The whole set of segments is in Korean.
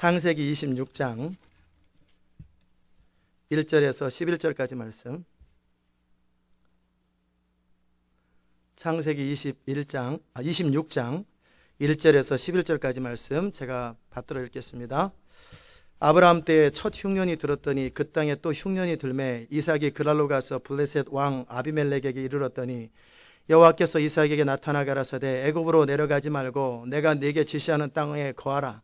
창세기 26장 1절에서 11절까지 말씀. 창세기 26장 1절에서 11절까지 말씀 제가 받들어 읽겠습니다. 아브라함 때에 첫 흉년이 들었더니 그 땅에 또 흉년이 들매 이삭이 그랄로 가서 블레셋 왕 아비멜렉에게 이르렀더니 여호와께서 이삭에게 나타나 가라사대 애굽으로 내려가지 말고 내가 네게 지시하는 땅에 거하라.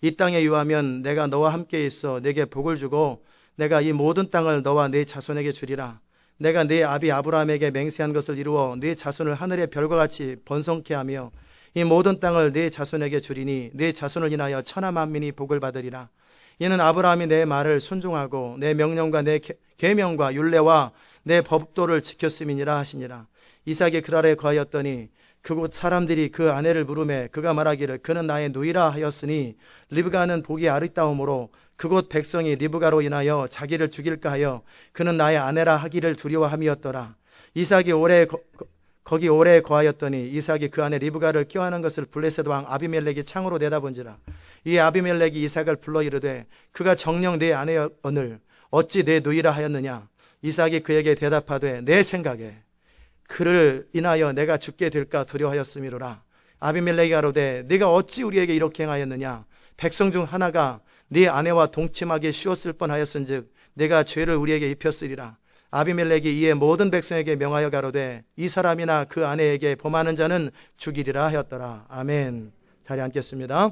이 땅에 유하면 내가 너와 함께 있어 네게 복을 주고 내가 이 모든 땅을 너와 네 자손에게 주리라. 내가 네 아비 아브라함에게 맹세한 것을 이루어 네 자손을 하늘의 별과 같이 번성케 하며 이 모든 땅을 네 자손에게 주리니 네 자손을 인하여 천하 만민이 복을 받으리라. 이는 아브라함이 내 말을 순종하고 내 명령과 내 계명과 율례와 내 법도를 지켰음이니라 하시니라. 이삭이 그랄에 거하였더니 그곳 사람들이 그 아내를 부르매 그가 말하기를 그는 나의 누이라 하였으니 리브가는 복이 아름다움으로 그곳 백성이 리브가로 인하여 자기를 죽일까 하여 그는 나의 아내라 하기를 두려워함이었더라. 이삭이 거기 오래 거하였더니 이삭이 그 아내 리브가를 껴안은 것을 블레셋 왕 아비멜렉이 창으로 내다본지라. 이 아비멜렉이 이삭을 불러 이르되 그가 정녕 내 아내여오늘 어찌 내 누이라 하였느냐. 이삭이 그에게 대답하되 내 생각에 그를 인하여 내가 죽게 될까 두려워하였음이로라. 아비멜렉이 가로되 네가 어찌 우리에게 이렇게 행하였느냐. 백성 중 하나가 네 아내와 동침하기 쉬웠을 뻔하였은즉 내가 죄를 우리에게 입혔으리라. 아비멜렉이 이에 모든 백성에게 명하여 가로되 이 사람이나 그 아내에게 범하는 자는 죽이리라 하였더라. 아멘. 자리에 앉겠습니다.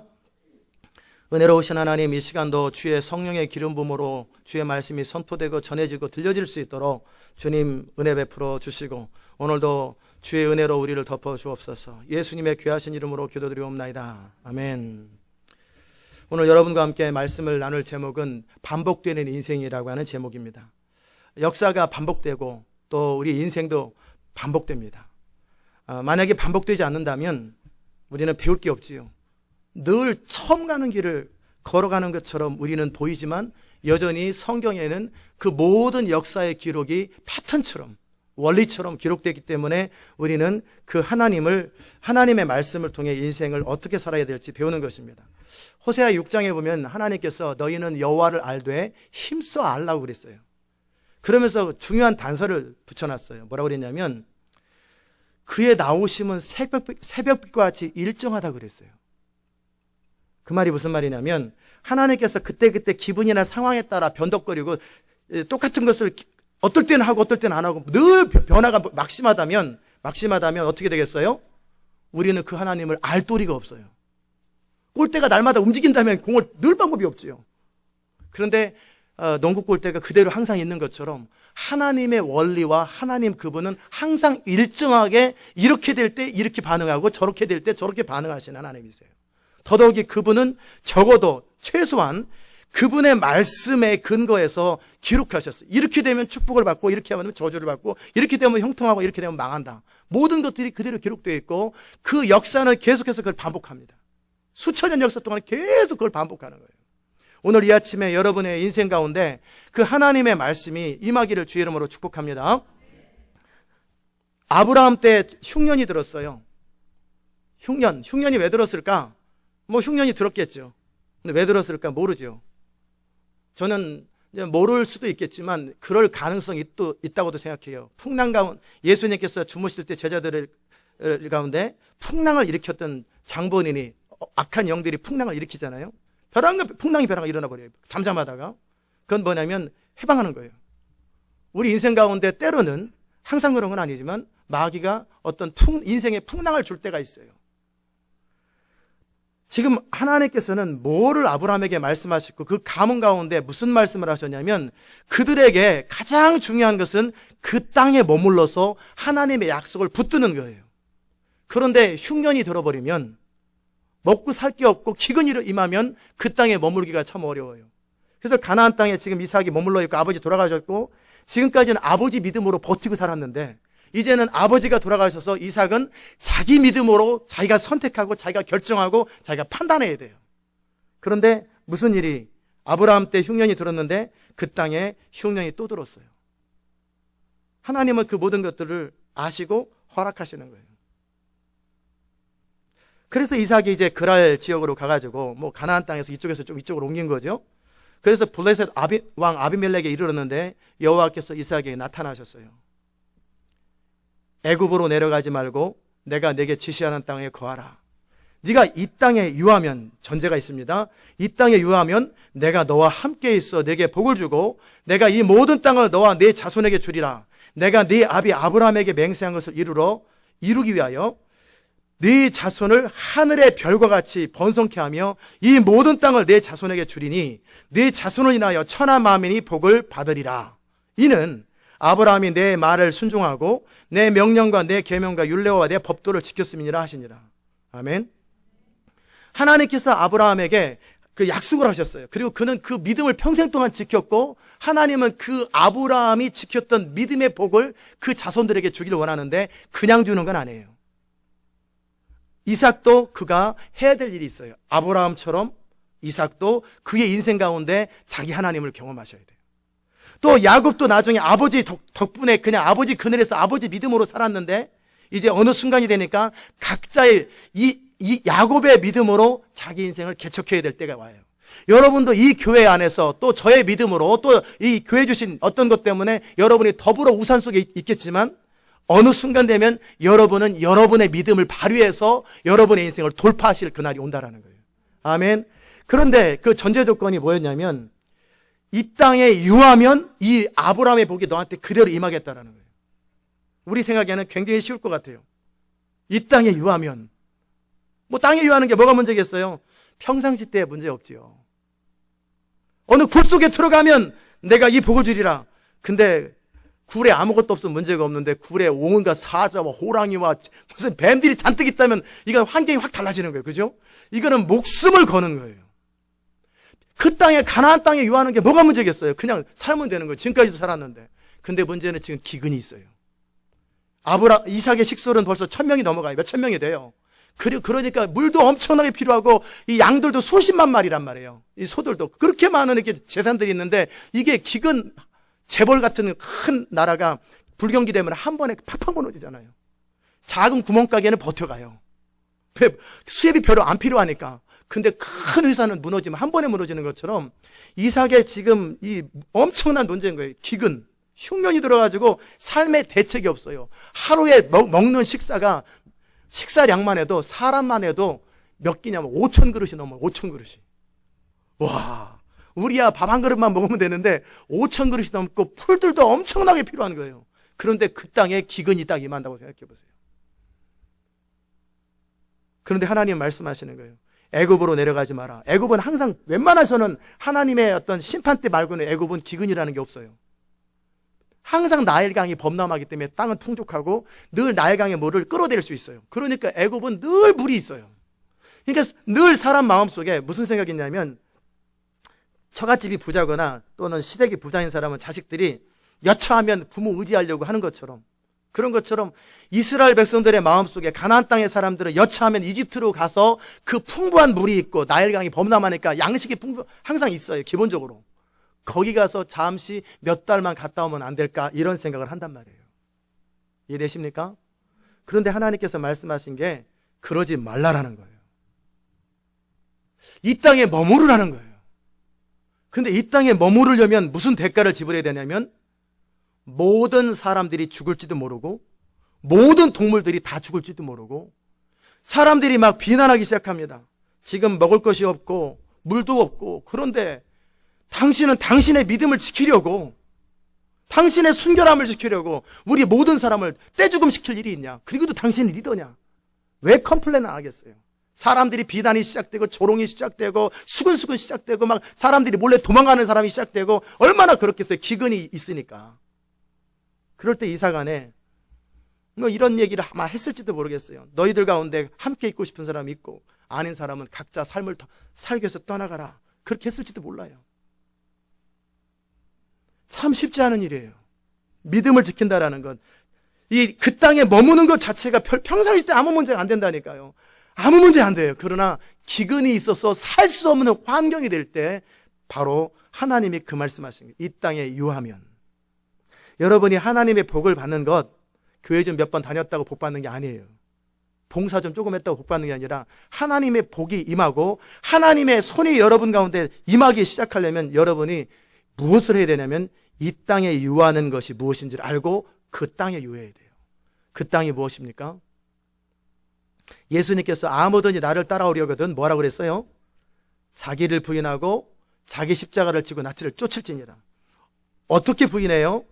은혜로우신 하나님, 이 시간도 주의 성령의 기름 부음으로 주의 말씀이 선포되고 전해지고 들려질 수 있도록 주님 은혜 베풀어 주시고 오늘도 주의 은혜로 우리를 덮어 주옵소서. 예수님의 귀하신 이름으로 기도드리옵나이다. 아멘. 오늘 여러분과 함께 말씀을 나눌 제목은 반복되는 인생이라고 하는 제목입니다. 역사가 반복되고 또 우리 인생도 반복됩니다. 만약에 반복되지 않는다면 우리는 배울 게 없지요. 늘 처음 가는 길을 걸어가는 것처럼 우리는 보이지만 여전히 성경에는 그 모든 역사의 기록이 패턴처럼 원리처럼 기록되기 때문에 우리는 그 하나님의 말씀을 통해 인생을 어떻게 살아야 될지 배우는 것입니다. 호세아 6장에 보면 하나님께서 너희는 여호와를 알되 힘써 알라고 그랬어요. 그러면서 중요한 단서를 붙여놨어요. 뭐라고 그랬냐면 그의 나오심은 새벽빛과 같이 일정하다 그랬어요. 그 말이 무슨 말이냐면 하나님께서 그때그때 기분이나 상황에 따라 변덕거리고 똑같은 것을 어떨 때는 하고 어떨 때는 안 하고 늘 변화가 막심하다면 어떻게 되겠어요? 우리는 그 하나님을 알 도리가 없어요. 골대가 날마다 움직인다면 공을 넣을 방법이 없지요. 그런데 농구 골대가 그대로 항상 있는 것처럼 하나님의 원리와 하나님 그분은 항상 일정하게 이렇게 될 때 이렇게 반응하고 저렇게 될 때 저렇게 반응하시는 하나님이세요. 더더욱이 그분은 적어도 최소한 그분의 말씀에 근거해서 기록하셨어요. 이렇게 되면 축복을 받고 이렇게 하면 저주를 받고 이렇게 되면 형통하고 이렇게 되면 망한다. 모든 것들이 그대로 기록되어 있고 그 역사는 계속해서 그걸 반복합니다. 수천 년 역사 동안 계속 그걸 반복하는 거예요. 오늘 이 아침에 여러분의 인생 가운데 그 하나님의 말씀이 임하기를 주의 이름으로 축복합니다. 아브라함 때 흉년이 들었어요. 흉년이 왜 들었을까? 흉년이 들었겠죠. 근데 왜 들었을까 모르죠. 저는 이제 모를 수도 있겠지만 그럴 가능성이 또 있다고도 생각해요. 풍랑 가운데 예수님께서 주무실 때 제자들 가운데 풍랑을 일으켰던 장본인이 악한 영들이 풍랑을 일으키잖아요. 풍랑이 벼랑가 일어나 버려요. 잠잠하다가. 그건 뭐냐면 해방하는 거예요. 우리 인생 가운데 때로는 항상 그런 건 아니지만 마귀가 어떤 인생의 풍랑을 줄 때가 있어요. 지금 하나님께서는 뭐를 아브라함에게 말씀하셨고 그 가문 가운데 무슨 말씀을 하셨냐면 그들에게 가장 중요한 것은 그 땅에 머물러서 하나님의 약속을 붙드는 거예요. 그런데 흉년이 들어버리면 먹고 살 게 없고 기근이 임하면 그 땅에 머물기가 참 어려워요. 그래서 가나안 땅에 지금 이삭이 머물러 있고 아버지 돌아가셨고 지금까지는 아버지 믿음으로 버티고 살았는데 이제는 아버지가 돌아가셔서 이삭은 자기 믿음으로 자기가 선택하고 자기가 결정하고 자기가 판단해야 돼요. 그런데 무슨 일이 아브라함 때 흉년이 들었는데 그 땅에 흉년이 또 들었어요. 하나님은 그 모든 것들을 아시고 허락하시는 거예요. 그래서 이삭이 이제 그랄 지역으로 가가지고 뭐 가나안 땅에서 이쪽에서 좀 이쪽으로 옮긴 거죠. 그래서 블레셋 왕 아비멜렉에 이르렀는데 여호와께서 이삭에게 나타나셨어요. 애굽으로 내려가지 말고 내가 내게 지시하는 땅에 거하라. 네가 이 땅에 유하면, 전제가 있습니다. 이 땅에 유하면 내가 너와 함께 있어 내게 복을 주고 내가 이 모든 땅을 너와 네 자손에게 주리라. 내가 네 아비 아브라함에게 맹세한 것을 이루기 위하여 네 자손을 하늘의 별과 같이 번성케 하며 이 모든 땅을 네 자손에게 주리니 네 자손을 인하여 천하 만민이 복을 받으리라. 이는 아브라함이 내 말을 순종하고 내 명령과 내 계명과 율례와 내 법도를 지켰음이니라 하시니라. 아멘. 하나님께서 아브라함에게 그 약속을 하셨어요. 그리고 그는 그 믿음을 평생 동안 지켰고 하나님은 그 아브라함이 지켰던 믿음의 복을 그 자손들에게 주기를 원하는데 그냥 주는 건 아니에요. 이삭도 그가 해야 될 일이 있어요. 아브라함처럼 이삭도 그의 인생 가운데 자기 하나님을 경험하셔야 돼요. 또 야곱도 나중에 아버지 덕분에 그냥 아버지 그늘에서 아버지 믿음으로 살았는데 이제 어느 순간이 되니까 각자의 이 야곱의 믿음으로 자기 인생을 개척해야 될 때가 와요. 여러분도 이 교회 안에서 또 저의 믿음으로 또 이 교회 주신 어떤 것 때문에 여러분이 더불어 우산 속에 있겠지만 어느 순간 되면 여러분은 여러분의 믿음을 발휘해서 여러분의 인생을 돌파하실 그날이 온다라는 거예요. 아멘. 그런데 그 전제 조건이 뭐였냐면 이 땅에 유하면 이 아브라함의 복이 너한테 그대로 임하겠다라는 거예요. 우리 생각에는 굉장히 쉬울 것 같아요. 이 땅에 유하면 뭐 땅에 유하는 게 뭐가 문제겠어요? 평상시 때 문제 없지요. 어느 굴 속에 들어가면 내가 이 복을 주리라. 근데 굴에 아무것도 없으면 문제가 없는데 굴에 온갖 사자와 호랑이와 무슨 뱀들이 잔뜩 있다면 이건 환경이 확 달라지는 거예요. 그죠? 이거는 목숨을 거는 거예요. 그 땅에 가나안 땅에 유하는 게 뭐가 문제겠어요? 그냥 살면 되는 거예요. 지금까지도 살았는데. 근데 문제는 지금 기근이 있어요. 이삭의 식솔은 벌써 1000명이 넘어가요. 몇천 명이 돼요. 그러니까 물도 엄청나게 필요하고 이 양들도 수십만 마리란 말이에요. 이 소들도 그렇게 많은 이렇게 재산들이 있는데 이게 기근 재벌 같은 큰 나라가 불경기 되면 한 번에 팍팍 무너지잖아요. 작은 구멍가게는 버텨가요. 수입이 별로 안 필요하니까. 근데 큰 회사는 무너지면 한 번에 무너지는 것처럼 이삭의 지금 이 엄청난 문제인 거예요. 기근, 흉년이 들어가지고 삶의 대책이 없어요. 하루에 먹는 식사량만 해도 사람만 해도 몇 끼냐면 5,000그릇이 넘어요. 5,000그릇이. 와, 우리야 밥 한 그릇만 먹으면 되는데 5,000그릇이 넘고 풀들도 엄청나게 필요한 거예요. 그런데 그 땅에 기근이 딱 임한다고 생각해 보세요. 그런데 하나님 말씀하시는 거예요. 애굽으로 내려가지 마라. 애굽은 항상 웬만해서는 하나님의 어떤 심판대 말고는 애굽은 기근이라는 게 없어요. 항상 나일강이 범람하기 때문에 땅은 풍족하고 늘 나일강의 물을 끌어들일 수 있어요. 그러니까 애굽은 늘 물이 있어요. 그러니까 늘 사람 마음속에 무슨 생각이 있냐면 처갓집이 부자거나 또는 시댁이 부자인 사람은 자식들이 여차하면 부모 의지하려고 하는 것처럼 그런 것처럼 이스라엘 백성들의 마음속에 가나안 땅의 사람들은 여차하면 이집트로 가서 그 풍부한 물이 있고 나일강이 범람하니까 양식이 항상 있어요. 기본적으로. 거기 가서 잠시 몇 달만 갔다 오면 안 될까 이런 생각을 한단 말이에요. 이해되십니까? 그런데 하나님께서 말씀하신 게 그러지 말라라는 거예요. 이 땅에 머무르라는 거예요. 근데 이 땅에 머무르려면 무슨 대가를 지불해야 되냐면 모든 사람들이 죽을지도 모르고 모든 동물들이 다 죽을지도 모르고 사람들이 막 비난하기 시작합니다. 지금 먹을 것이 없고 물도 없고 그런데 당신은 당신의 믿음을 지키려고 당신의 순결함을 지키려고 우리 모든 사람을 떼죽음 시킬 일이 있냐? 그리고도 당신이 리더냐? 왜 컴플레인을 안 하겠어요? 사람들이 비난이 시작되고 조롱이 시작되고 수근수근 시작되고 막 사람들이 몰래 도망가는 사람이 시작되고 얼마나 그렇겠어요? 기근이 있으니까. 그럴 때 이삭안에 뭐 이런 얘기를 아마 했을지도 모르겠어요. 너희들 가운데 함께 있고 싶은 사람이 있고 아닌 사람은 각자 삶을 살기 위해서 떠나가라. 그렇게 했을지도 몰라요. 참 쉽지 않은 일이에요. 믿음을 지킨다라는 건 그 땅에 머무는 것 자체가 평상시 때 아무 문제가 안 된다니까요. 아무 문제 안 돼요. 그러나 기근이 있어서 살 수 없는 환경이 될 때 바로 하나님이 그 말씀하신 거예요. 이 땅에 유하면. 여러분이 하나님의 복을 받는 것 교회 좀 몇 번 다녔다고 복 받는 게 아니에요. 봉사 좀 조금 했다고 복 받는 게 아니라 하나님의 복이 임하고 하나님의 손이 여러분 가운데 임하기 시작하려면 여러분이 무엇을 해야 되냐면 이 땅에 유하는 것이 무엇인지를 알고 그 땅에 유해야 돼요. 그 땅이 무엇입니까? 예수님께서 아무든지 나를 따라오려거든 뭐라고 그랬어요? 자기를 부인하고 자기 십자가를 지고 나를 쫓을지니라. 어떻게 부인해요?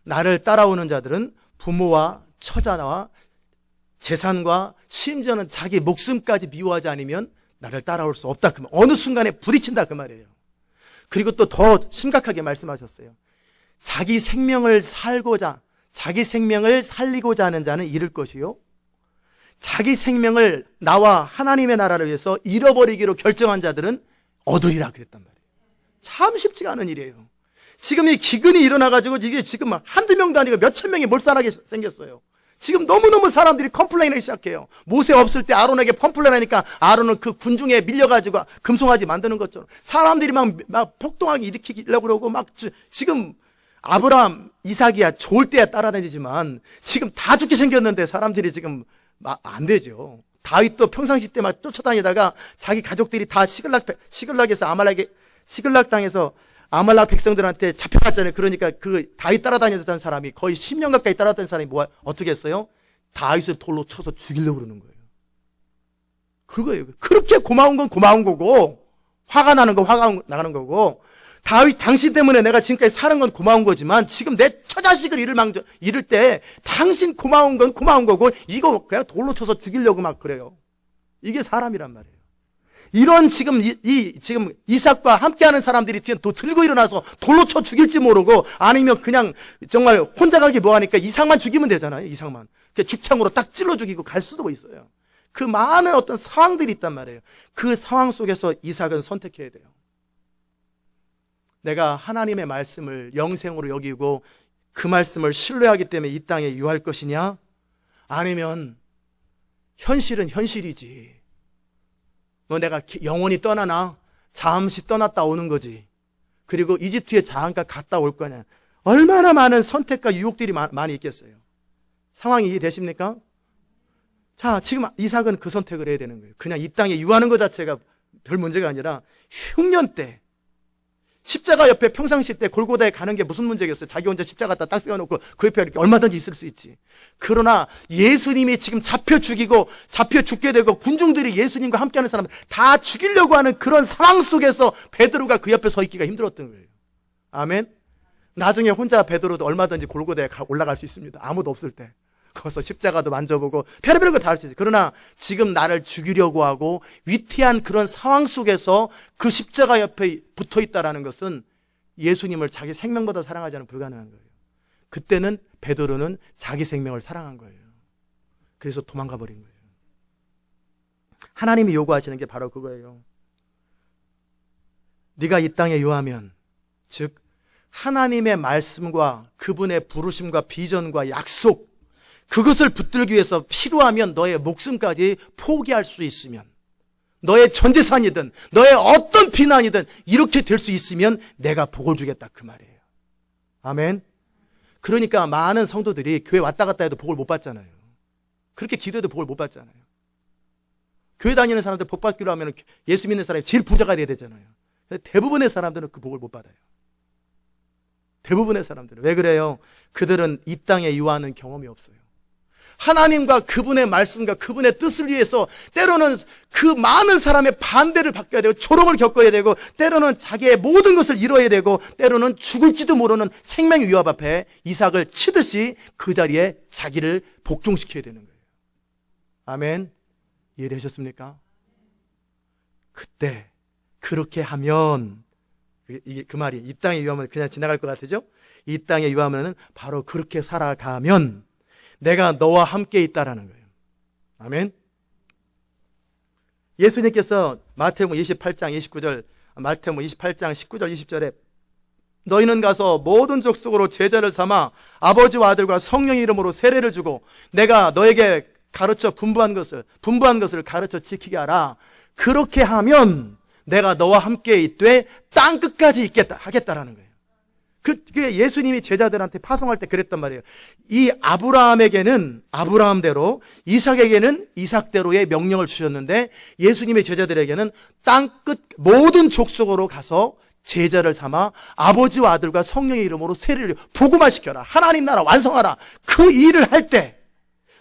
나를 따라오는 자들은 부모와 처자와 재산과 심지어는 자기 목숨까지 미워하지 않으면 나를 따라올 수 없다. 그 말. 어느 순간에 부딪힌다 그 말이에요. 그리고 또 더 심각하게 말씀하셨어요. 자기 생명을 살고자, 자기 생명을 살리고자 하는 자는 잃을 것이요, 자기 생명을 나와 하나님의 나라를 위해서 잃어버리기로 결정한 자들은 얻으리라 그랬단 말이에요. 참 쉽지가 않은 일이에요. 지금 이 기근이 일어나가지고 이게 지금 한두 명도 아니고 몇천 명이 몰살하게 생겼어요. 지금 너무너무 사람들이 컴플레인을 시작해요. 모세 없을 때 아론에게 컴플레인 하니까 아론은 그 군중에 밀려가지고 금송아지 만드는 것처럼 사람들이 막 폭동하게 일으키려고 그러고 막 지금 아브라함, 이삭이야 좋을 때야 따라다니지만 지금 다 죽게 생겼는데 사람들이 지금 안 되죠. 다윗도 평상시 때 막 쫓아다니다가 자기 가족들이 다 시글락에서 시글락 당해서 아말렉 백성들한테 잡혀갔잖아요. 그러니까 그 다윗 따라다녔던 사람이 거의 10년 가까이 따라다녔던 사람이 어떻게 했어요? 다윗을 돌로 쳐서 죽이려고 그러는 거예요. 그거예요. 그렇게 고마운 건 고마운 거고 화가 나는 건 화가 나는 거고 다윗 당신 때문에 내가 지금까지 사는 건 고마운 거지만 지금 내 처자식을 잃을 때 당신 고마운 건 고마운 거고 이거 그냥 돌로 쳐서 죽이려고 막 그래요. 이게 사람이란 말이에요. 이런 지금 지금 이삭과 함께하는 사람들이 지금 또 들고 일어나서 돌로 쳐 죽일지 모르고 아니면 그냥 정말 혼자 가기 뭐하니까 이삭만 죽이면 되잖아요. 이삭만 죽창으로 딱 찔러 죽이고 갈 수도 있어요. 그 많은 어떤 상황들이 있단 말이에요. 그 상황 속에서 이삭은 선택해야 돼요. 내가 하나님의 말씀을 영생으로 여기고 그 말씀을 신뢰하기 때문에 이 땅에 유할 것이냐, 아니면 현실은 현실이지, 내가 영원히 떠나나 잠시 떠났다 오는 거지, 그리고 이집트에 잠깐 갔다 올 거냐. 얼마나 많은 선택과 유혹들이 많이 있겠어요. 상황이 이해되십니까? 자, 지금 이삭은 그 선택을 해야 되는 거예요. 그냥 이 땅에 유하는 것 자체가 별 문제가 아니라 흉년 때 십자가 옆에 평상시 때 골고다에 가는 게 무슨 문제겠어요? 자기 혼자 십자가 딱 세워놓고 그 옆에 이렇게 얼마든지 있을 수 있지. 그러나 예수님이 지금 잡혀 죽게 되고 군중들이 예수님과 함께하는 사람들 다 죽이려고 하는 그런 상황 속에서 베드로가 그 옆에 서 있기가 힘들었던 거예요. 아멘. 나중에 혼자 베드로도 얼마든지 골고다에 올라갈 수 있습니다. 아무도 없을 때. 거기서 십자가도 만져보고 별의별 거 다 할 수 있어요. 그러나 지금 나를 죽이려고 하고 위태한 그런 상황 속에서 그 십자가 옆에 붙어 있다라는 것은 예수님을 자기 생명보다 사랑하지 않으면 불가능한 거예요. 그때는 베드로는 자기 생명을 사랑한 거예요. 그래서 도망가 버린 거예요. 하나님이 요구하시는 게 바로 그거예요. 네가 이 땅에 유하면, 즉 하나님의 말씀과 그분의 부르심과 비전과 약속, 그것을 붙들기 위해서 필요하면 너의 목숨까지 포기할 수 있으면, 너의 전 재산이든 너의 어떤 비난이든 이렇게 될 수 있으면 내가 복을 주겠다 그 말이에요. 아멘. 그러니까 많은 성도들이 교회 왔다 갔다 해도 복을 못 받잖아요. 그렇게 기도해도 복을 못 받잖아요. 교회 다니는 사람들 복 받기로 하면 예수 믿는 사람이 제일 부자가 돼야 되잖아요. 대부분의 사람들은 그 복을 못 받아요. 대부분의 사람들은. 왜 그래요? 그들은 이 땅에 유하는 경험이 없어요. 하나님과 그분의 말씀과 그분의 뜻을 위해서 때로는 그 많은 사람의 반대를 받게 되고 조롱을 겪어야 되고 때로는 자기의 모든 것을 잃어야 되고 때로는 죽을지도 모르는 생명의 위협 앞에 이삭을 치듯이 그 자리에 자기를 복종시켜야 되는 거예요. 아멘. 이해되셨습니까? 그때 그렇게 하면, 이게 그 말이 이 땅에 유하면 그냥 지나갈 것 같으죠? 이 땅에 유하면 바로 그렇게 살아가면 내가 너와 함께 있다라는 거예요. 아멘. 예수님께서 마태복음 28장 29절, 마태복음 28장 19절 20절에 너희는 가서 모든 족속으로 제자를 삼아 아버지와 아들과 성령의 이름으로 세례를 주고 내가 너에게 가르쳐 분부한 것을 가르쳐 지키게 하라. 그렇게 하면 내가 너와 함께 있되 땅 끝까지 있겠다 하겠다라는 거예요. 그게 예수님이 제자들한테 파송할 때 그랬단 말이에요. 이 아브라함에게는 아브라함대로, 이삭에게는 이삭대로의 명령을 주셨는데 예수님의 제자들에게는 땅끝 모든 족속으로 가서 제자를 삼아 아버지와 아들과 성령의 이름으로 세례를 복음화시켜라. 하나님 나라 완성하라. 그 일을 할 때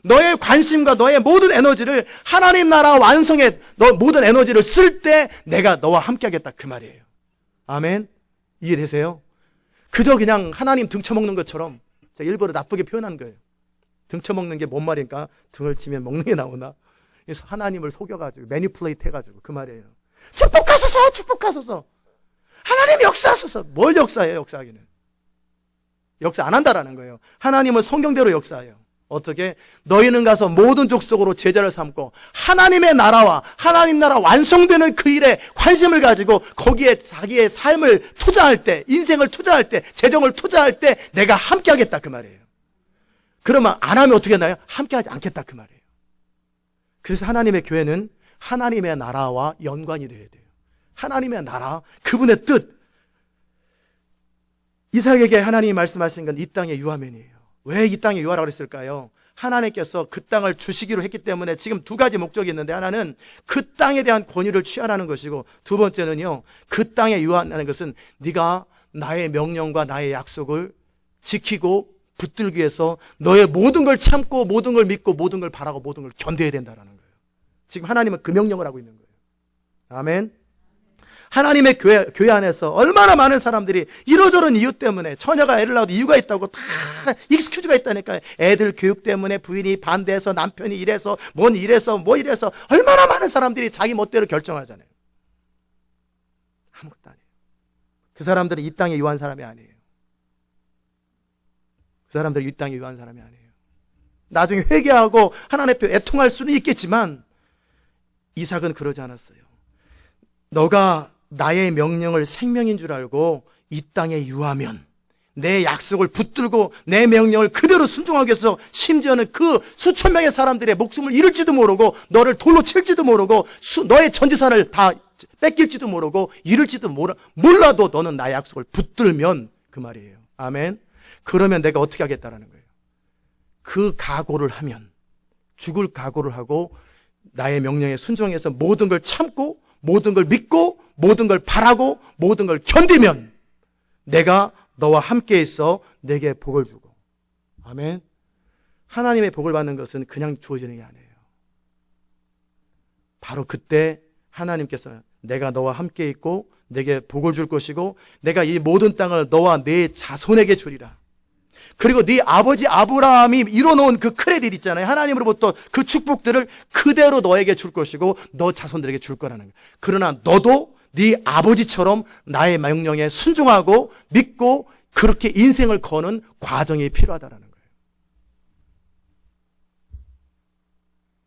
너의 관심과 너의 모든 에너지를 하나님 나라 완성에 너 모든 에너지를 쓸 때 내가 너와 함께 하겠다 그 말이에요. 아멘. 이해되세요? 그저 그냥 하나님 등쳐먹는 것처럼 일부러 나쁘게 표현한 거예요. 등쳐먹는 게 뭔 말인가? 등을 치면 먹는 게 나오나? 그래서 하나님을 속여가지고 매니플레이트 해가지고 그 말이에요. 축복하소서, 축복하소서. 하나님 역사하소서. 뭘 역사해요? 역사하기는 역사 안 한다라는 거예요. 하나님은 성경대로 역사해요. 어떻게? 너희는 가서 모든 족속으로 제자를 삼고 하나님의 나라와 하나님 나라 완성되는 그 일에 관심을 가지고 거기에 자기의 삶을 투자할 때, 인생을 투자할 때, 재정을 투자할 때 내가 함께 하겠다 그 말이에요. 그러면 안 하면 어떻게 하나요? 함께 하지 않겠다 그 말이에요. 그래서 하나님의 교회는 하나님의 나라와 연관이 되어야 돼요. 하나님의 나라, 그분의 뜻. 이삭에게 하나님이 말씀하신 건 이 땅의 유아면이에요. 왜 이 땅에 유하라고 했을까요? 하나님께서 그 땅을 주시기로 했기 때문에 지금 두 가지 목적이 있는데, 하나는 그 땅에 대한 권위를 취하라는 것이고, 두 번째는요, 그 땅에 유하라는 것은 네가 나의 명령과 나의 약속을 지키고 붙들기 위해서 너의 모든 걸 참고 모든 걸 믿고 모든 걸 바라고 모든 걸 견뎌야 된다는 거예요. 지금 하나님은 그 명령을 하고 있는 거예요. 아멘. 하나님의 교회 안에서 얼마나 많은 사람들이 이러저런 이유 때문에, 처녀가 애를 낳아도 이유가 있다고 다 익스큐즈가 있다니까요. 애들 교육 때문에 부인이 반대해서, 남편이 이래서, 뭔 이래서, 뭐 이래서, 얼마나 많은 사람들이 자기 멋대로 결정하잖아요. 아무것도 아니에요. 그 사람들은 이 땅에 유한 사람이 아니에요. 그 사람들은 이 땅에 유한 사람이 아니에요. 나중에 회개하고 하나님 앞에 애통할 수는 있겠지만 이삭은 그러지 않았어요. 너가 나의 명령을 생명인 줄 알고 이 땅에 유하면, 내 약속을 붙들고 내 명령을 그대로 순종하기 위해서 심지어는 그 수천 명의 사람들의 목숨을 잃을지도 모르고, 너를 돌로 칠지도 모르고, 너의 전 재산을 다 뺏길지도 모르고, 잃을지도 몰라도 너는 나의 약속을 붙들면 그 말이에요. 아멘. 그러면 내가 어떻게 하겠다라는 거예요. 그 각오를 하면, 죽을 각오를 하고 나의 명령에 순종해서 모든 걸 참고 모든 걸 믿고 모든 걸 바라고 모든 걸 견디면 내가 너와 함께 있어 내게 복을 주고. 아멘. 하나님의 복을 받는 것은 그냥 주어지는 게 아니에요. 바로 그때 하나님께서 내가 너와 함께 있고 내게 복을 줄 것이고 내가 이 모든 땅을 너와 네 자손에게 주리라. 그리고 네 아버지 아브라함이 이뤄놓은 그 크레딧 있잖아요. 하나님으로부터 그 축복들을 그대로 너에게 줄 것이고 너 자손들에게 줄 거라는 거예요. 그러나 너도 네 아버지처럼 나의 명령에 순종하고 믿고 그렇게 인생을 거는 과정이 필요하다는 거예요.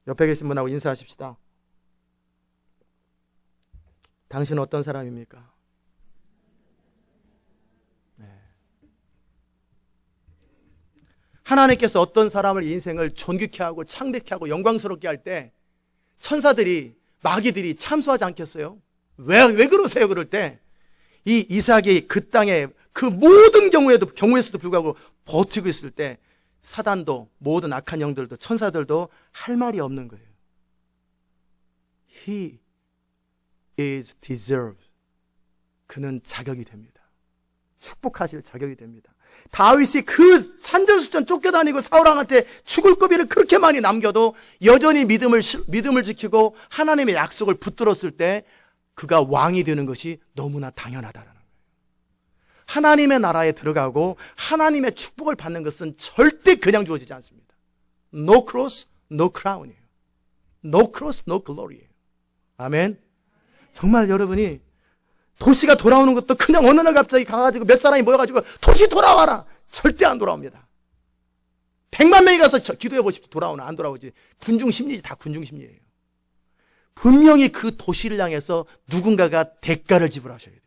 옆에 계신 분하고 인사하십시다. 당신은 어떤 사람입니까? 하나님께서 어떤 사람을 인생을 존귀케 하고 창대케 하고 영광스럽게 할 때 천사들이, 마귀들이 참소하지 않겠어요? 왜 그러세요? 그럴 때 이 이삭이 그 땅에 그 모든 경우에서도 불구하고 버티고 있을 때 사단도 모든 악한 영들도 천사들도 할 말이 없는 거예요. He is deserved. 그는 자격이 됩니다. 축복하실 자격이 됩니다. 다윗이 그 산전수전 쫓겨다니고 사울왕한테 죽을 고비를 그렇게 많이 남겨도 여전히 믿음을 지키고 하나님의 약속을 붙들었을 때 그가 왕이 되는 것이 너무나 당연하다는 거예요. 하나님의 나라에 들어가고 하나님의 축복을 받는 것은 절대 그냥 주어지지 않습니다. No cross, no crown이에요. No cross, no glory예요. 아멘. 정말 여러분이 도시가 돌아오는 것도 그냥 어느 날 갑자기 가가지고 몇 사람이 모여가지고 도시 돌아와라. 절대 안 돌아옵니다. 100만 명이 가서 기도해 보십시오. 돌아오나 안 돌아오지. 군중 심리지. 다 군중 심리예요. 분명히 그 도시를 향해서 누군가가 대가를 지불하셔야 돼요.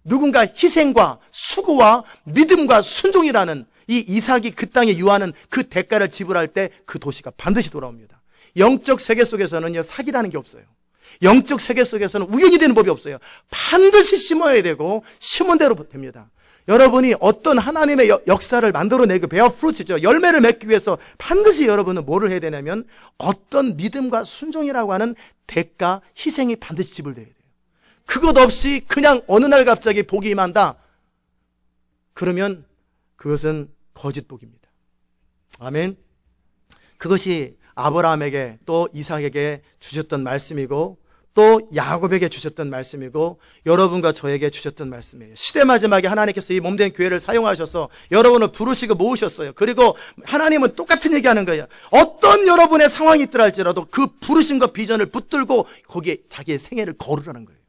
누군가 희생과 수고와 믿음과 순종이라는 이 이삭이 그 땅에 유하는 그 대가를 지불할 때 그 도시가 반드시 돌아옵니다. 영적 세계 속에서는요, 사기라는 게 없어요. 영적 세계 속에서는 우연히 되는 법이 없어요. 반드시 심어야 되고 심은 대로 됩니다. 여러분이 어떤 하나님의 역사를 만들어내고 bear fruit죠. 열매를 맺기 위해서 반드시 여러분은 뭐를 해야 되냐면 어떤 믿음과 순종이라고 하는 대가, 희생이 반드시 지불돼야 돼요. 그것 없이 그냥 어느 날 갑자기 복이 임한다. 그러면 그것은 거짓 복입니다. 아멘. 그것이 아브라함에게 또 이삭에게 주셨던 말씀이고 또 야곱에게 주셨던 말씀이고 여러분과 저에게 주셨던 말씀이에요. 시대 마지막에 하나님께서 이 몸된 교회를 사용하셔서 여러분을 부르시고 모으셨어요. 그리고 하나님은 똑같은 얘기하는 거예요. 어떤 여러분의 상황이 있더라 할지라도 그 부르심과 비전을 붙들고 거기에 자기의 생애를 거르라는 거예요.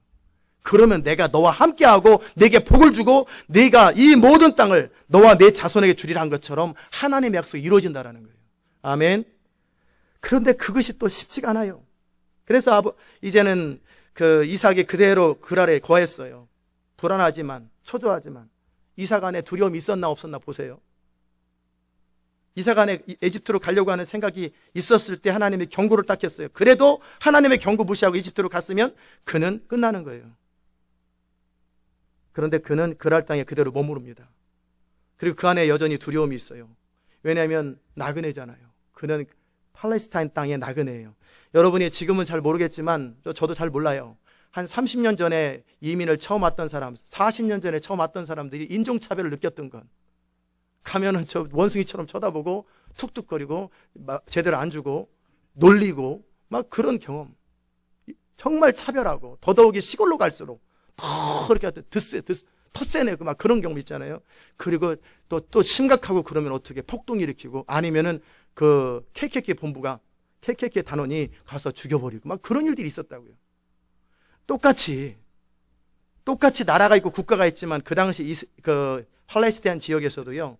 그러면 내가 너와 함께하고 내게 복을 주고 네가 이 모든 땅을 너와 내 자손에게 주리라 한 것처럼 하나님의 약속이 이루어진다는 거예요. 아멘. 그런데 그것이 또 쉽지가 않아요. 그래서 이제는 그 이삭이 그대로 그 아래에 거했어요. 불안하지만 초조하지만 이삭 안에 두려움이 있었나 없었나 보세요. 이삭 안에 에집트로 가려고 하는 생각이 있었을 때 하나님이 경고를 딱 했어요. 그래도 하나님의 경고 무시하고 이집트로 갔으면 그는 끝나는 거예요. 그런데 그는 그랄 땅에 그대로 머무릅니다. 그리고 그 안에 여전히 두려움이 있어요. 왜냐하면 나그네잖아요. 그는 팔레스타인 땅의 나그네예요. 여러분이 지금은 잘 모르겠지만 저도 잘 몰라요. 한 30년 전에 이민을 처음 왔던 사람, 40년 전에 처음 왔던 사람들이 인종차별을 느꼈던 건 가면은 저 원숭이처럼 쳐다보고 툭툭거리고 제대로 안 주고 놀리고 막 그런 경험. 정말 차별하고 더더욱이 시골로 갈수록 더 그렇게 더 세네 막 그런 경험 있잖아요. 그리고 또 심각하고 그러면 어떻게 폭동 일으키고 아니면은 그 KKK 본부가 KKK 단원이 가서 죽여버리고 막 그런 일들이 있었다고요. 똑같이 나라가 있고 국가가 있지만 그 당시 그 팔레스타인 지역에서도요.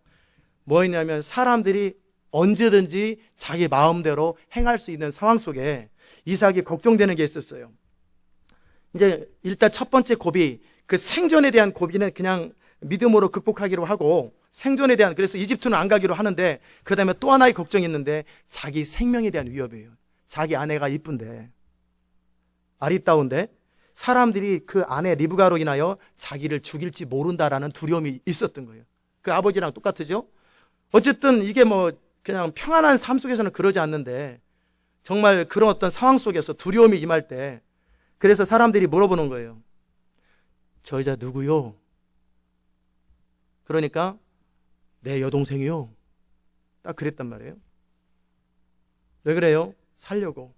뭐였냐면 사람들이 언제든지 자기 마음대로 행할 수 있는 상황 속에 이삭이 걱정되는 게 있었어요. 이제 일단 첫 번째 고비, 그 생존에 대한 고비는 그냥 믿음으로 극복하기로 하고 생존에 대한, 그래서 이집트는 안 가기로 하는데 그 다음에 또 하나의 걱정이 있는데 자기 생명에 대한 위협이에요. 자기 아내가 이쁜데 아리따운데 사람들이 그 아내 리브가로 인하여 자기를 죽일지 모른다라는 두려움이 있었던 거예요. 그 아버지랑 똑같으죠? 어쨌든 이게 뭐 그냥 평안한 삶 속에서는 그러지 않는데 정말 그런 어떤 상황 속에서 두려움이 임할 때 그래서 사람들이 물어보는 거예요. 저 여자 누구요? 그러니까 내 여동생이요. 딱 그랬단 말이에요. 왜 그래요? 살려고.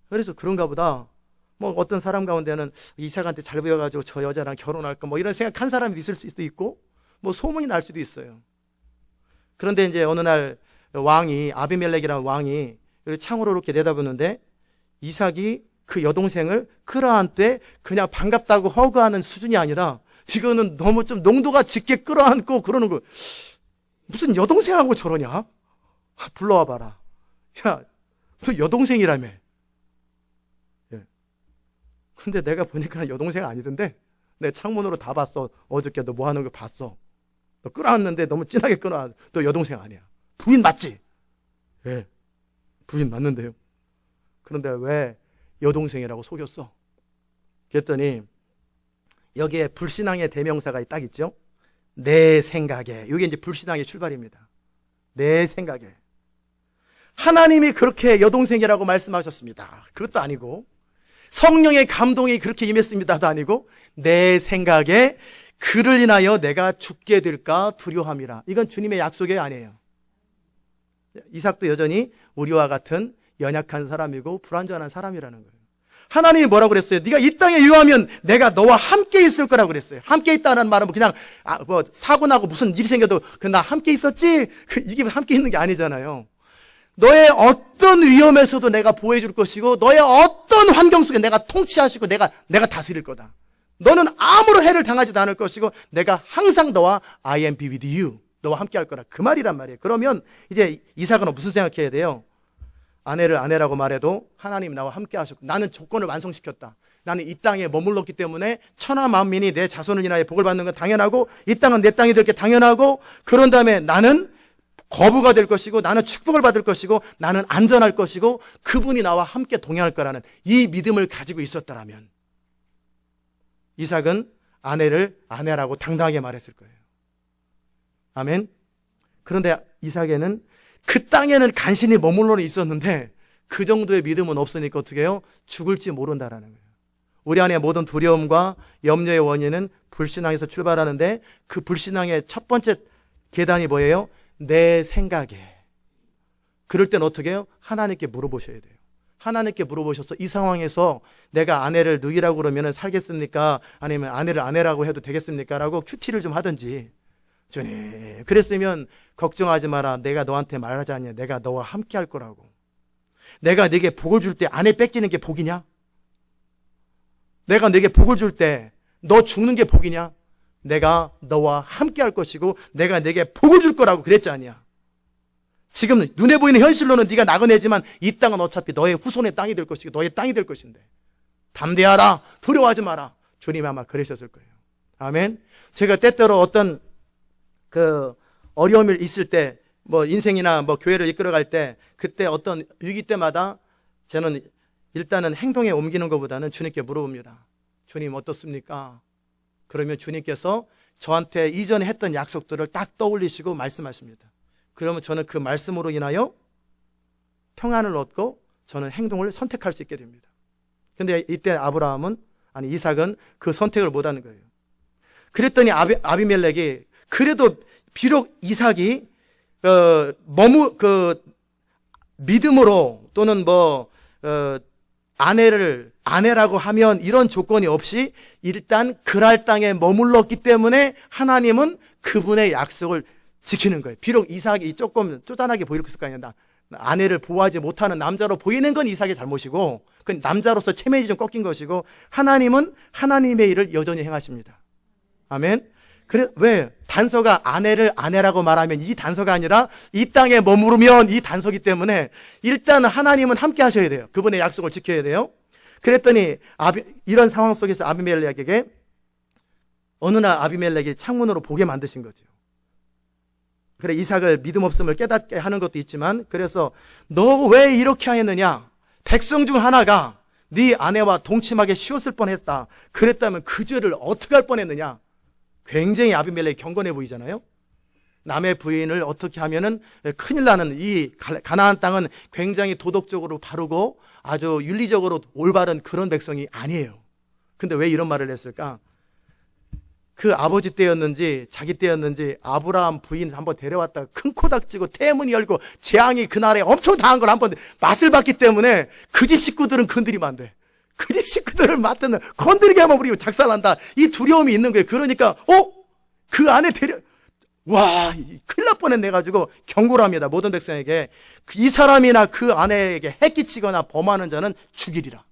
그래서 그런가 보다. 뭐 어떤 사람 가운데는 이삭한테 잘 보여가지고 저 여자랑 결혼할까 뭐 이런 생각한 사람이 있을 수도 있고 뭐 소문이 날 수도 있어요. 그런데 이제 어느 날 왕이 아비멜렉이라는 왕이 창으로 이렇게 내다보는데 이삭이 그 여동생을 끌어안되 그냥 반갑다고 허그하는 수준이 아니라 이거는 너무 좀 농도가 짙게 끌어안고 그러는 거. 무슨 여동생하고 저러냐? 불러와 봐라. 야, 너 여동생이라며. 예. 근데 내가 보니까 여동생 아니던데. 내 창문으로 다 봤어. 어저께 너 뭐 하는 거 봤어. 너 끌어안는데 너무 진하게 끌어안. 너 여동생 아니야. 부인 맞지? 예. 부인 맞는데요. 그런데 왜 여동생이라고 속였어? 그랬더니 여기에 불신앙의 대명사가 딱 있죠. 내 생각에. 이게 이제 불신앙의 출발입니다. 내 생각에. 하나님이 그렇게 여동생이라고 말씀하셨습니다. 그것도 아니고 성령의 감동이 그렇게 임했습니다도 아니고 내 생각에 그를 인하여 내가 죽게 될까 두려워함이라. 이건 주님의 약속이 아니에요. 이삭도 여전히 우리와 같은 연약한 사람이고 불완전한 사람이라는 거예요. 하나님이 뭐라고 그랬어요? 네가 이 땅에 유하면 내가 너와 함께 있을 거라고 그랬어요. 함께 있다는 말은 그냥 뭐 사고 나고 무슨 일이 생겨도 나 함께 있었지? 이게 함께 있는 게 아니잖아요. 너의 어떤 위험에서도 내가 보호해 줄 것이고 너의 어떤 환경 속에 내가 통치하시고 내가 다스릴 거다. 너는 아무런 해를 당하지도 않을 것이고 내가 항상 너와 I am be with you. 너와 함께 할 거라. 그 말이란 말이에요. 그러면 이제 이삭은 무슨 생각해야 돼요? 아내를 아내라고 말해도 하나님이 나와 함께 하셨고 나는 조건을 완성시켰다. 나는 이 땅에 머물렀기 때문에 천하 만민이 내 자손을 인하여 복을 받는 건 당연하고 이 땅은 내 땅이 될 게 당연하고 그런 다음에 나는 거부가 될 것이고 나는 축복을 받을 것이고 나는 안전할 것이고 그분이 나와 함께 동행할 거라는 이 믿음을 가지고 있었다라면 이삭은 아내를 아내라고 당당하게 말했을 거예요. 아멘. 그런데 이삭에는 그 땅에는 간신히 머물러 있었는데 그 정도의 믿음은 없으니까 어떻게 해요? 죽을지 모른다라는 거예요. 우리 안에 모든 두려움과 염려의 원인은 불신앙에서 출발하는데 그 불신앙의 첫 번째 계단이 뭐예요? 내 생각에. 그럴 땐 어떻게 해요? 하나님께 물어보셔야 돼요. 하나님께 물어보셔서 이 상황에서 내가 아내를 누이라고 그러면 살겠습니까? 아니면 아내를 아내라고 해도 되겠습니까? 라고 큐티를 좀 하든지. 주님, 그랬으면 걱정하지 마라. 내가 너한테 말하지 않냐. 내가 너와 함께 할 거라고. 내가 네게 복을 줄 때 아내 뺏기는 게 복이냐? 내가 네게 복을 줄 때 너 죽는 게 복이냐? 내가 너와 함께 할 것이고 내가 네게 복을 줄 거라고 그랬지 않냐? 지금 눈에 보이는 현실로는 네가 나그네지만 이 땅은 어차피 너의 후손의 땅이 될 것이고 너의 땅이 될 것인데 담대하라. 두려워하지 마라. 주님이 아마 그러셨을 거예요. 아멘. 제가 때때로 어떤 어려움이 있을 때 인생이나 교회를 이끌어갈 때 그때 어떤 위기 때마다 저는 일단은 행동에 옮기는 것보다는 주님께 물어봅니다. 주님 어떻습니까? 그러면 주님께서 저한테 이전에 했던 약속들을 딱 떠올리시고 말씀하십니다. 그러면 저는 그 말씀으로 인하여 평안을 얻고 저는 행동을 선택할 수 있게 됩니다. 근데 이때 이삭은 그 선택을 못하는 거예요. 그랬더니 아비멜렉이 그래도 비록 이삭이 믿음으로 또는 아내를 아내라고 하면 이런 조건이 없이 일단 그랄 땅에 머물렀기 때문에 하나님은 그분의 약속을 지키는 거예요. 비록 이삭이 조금 쪼잔하게 보일 거 아니야. 아내를 보호하지 못하는 남자로 보이는 건 이삭의 잘못이고 그 남자로서 체면이 좀 꺾인 것이고 하나님은 하나님의 일을 여전히 행하십니다. 아멘. 그래, 왜? 단서가 아내를 아내라고 말하면 이 단서가 아니라 이 땅에 머무르면 이 단서기 때문에 일단 하나님은 함께 하셔야 돼요. 그분의 약속을 지켜야 돼요. 그랬더니 이런 상황 속에서 아비멜렉에게 어느 날 아비멜렉이 창문으로 보게 만드신 거죠. 그래 이삭을 믿음 없음을 깨닫게 하는 것도 있지만 그래서 너 왜 이렇게 하였느냐? 백성 중 하나가 네 아내와 동침하게 쉬웠을 뻔했다. 그랬다면 그 죄를 어떻게 할 뻔했느냐? 굉장히 아비멜렉이 경건해 보이잖아요. 남의 부인을 어떻게 하면은 큰일 나는 이 가나안 땅은 굉장히 도덕적으로 바르고 아주 윤리적으로 올바른 그런 백성이 아니에요. 근데 왜 이런 말을 했을까? 그 아버지 때였는지 자기 때였는지 아브라함 부인 한번 데려왔다가 큰 코닥지고 태문이 열고 재앙이 그날에 엄청 당한 걸 한번 맛을 봤기 때문에 그 집 식구들은 건드리면 안 돼. 그 집 식구들을 맡는 건드리게 하면 우리 작살난다. 이 두려움이 있는 거예요. 그러니까 그 안에 큰일 날 뻔했네 가지고 경고를 합니다. 모든 백성에게 이 사람이나 그 아내에게 해끼치거나 범하는 자는 죽이리라.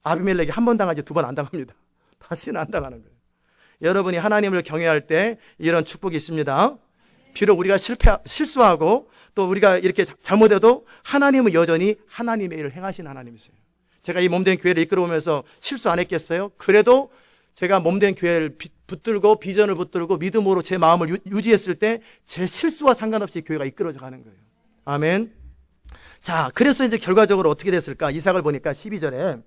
아비멜렉이 한 번 당하지 두 번 안 당합니다. 다시는 안 당하는 거예요. 여러분이 하나님을 경외할 때 이런 축복이 있습니다. 비록 우리가 실수하고 또 우리가 이렇게 잘못해도 하나님은 여전히 하나님의 일을 행하시는 하나님이세요. 제가 이 몸된 교회를 이끌어오면서 실수 안 했겠어요? 그래도 제가 몸된 교회를 붙들고 비전을 붙들고 믿음으로 제 마음을 유지했을 때 제 실수와 상관없이 교회가 이끌어져 가는 거예요. 아멘. 자, 그래서 이제 결과적으로 어떻게 됐을까? 이삭을 보니까 12절에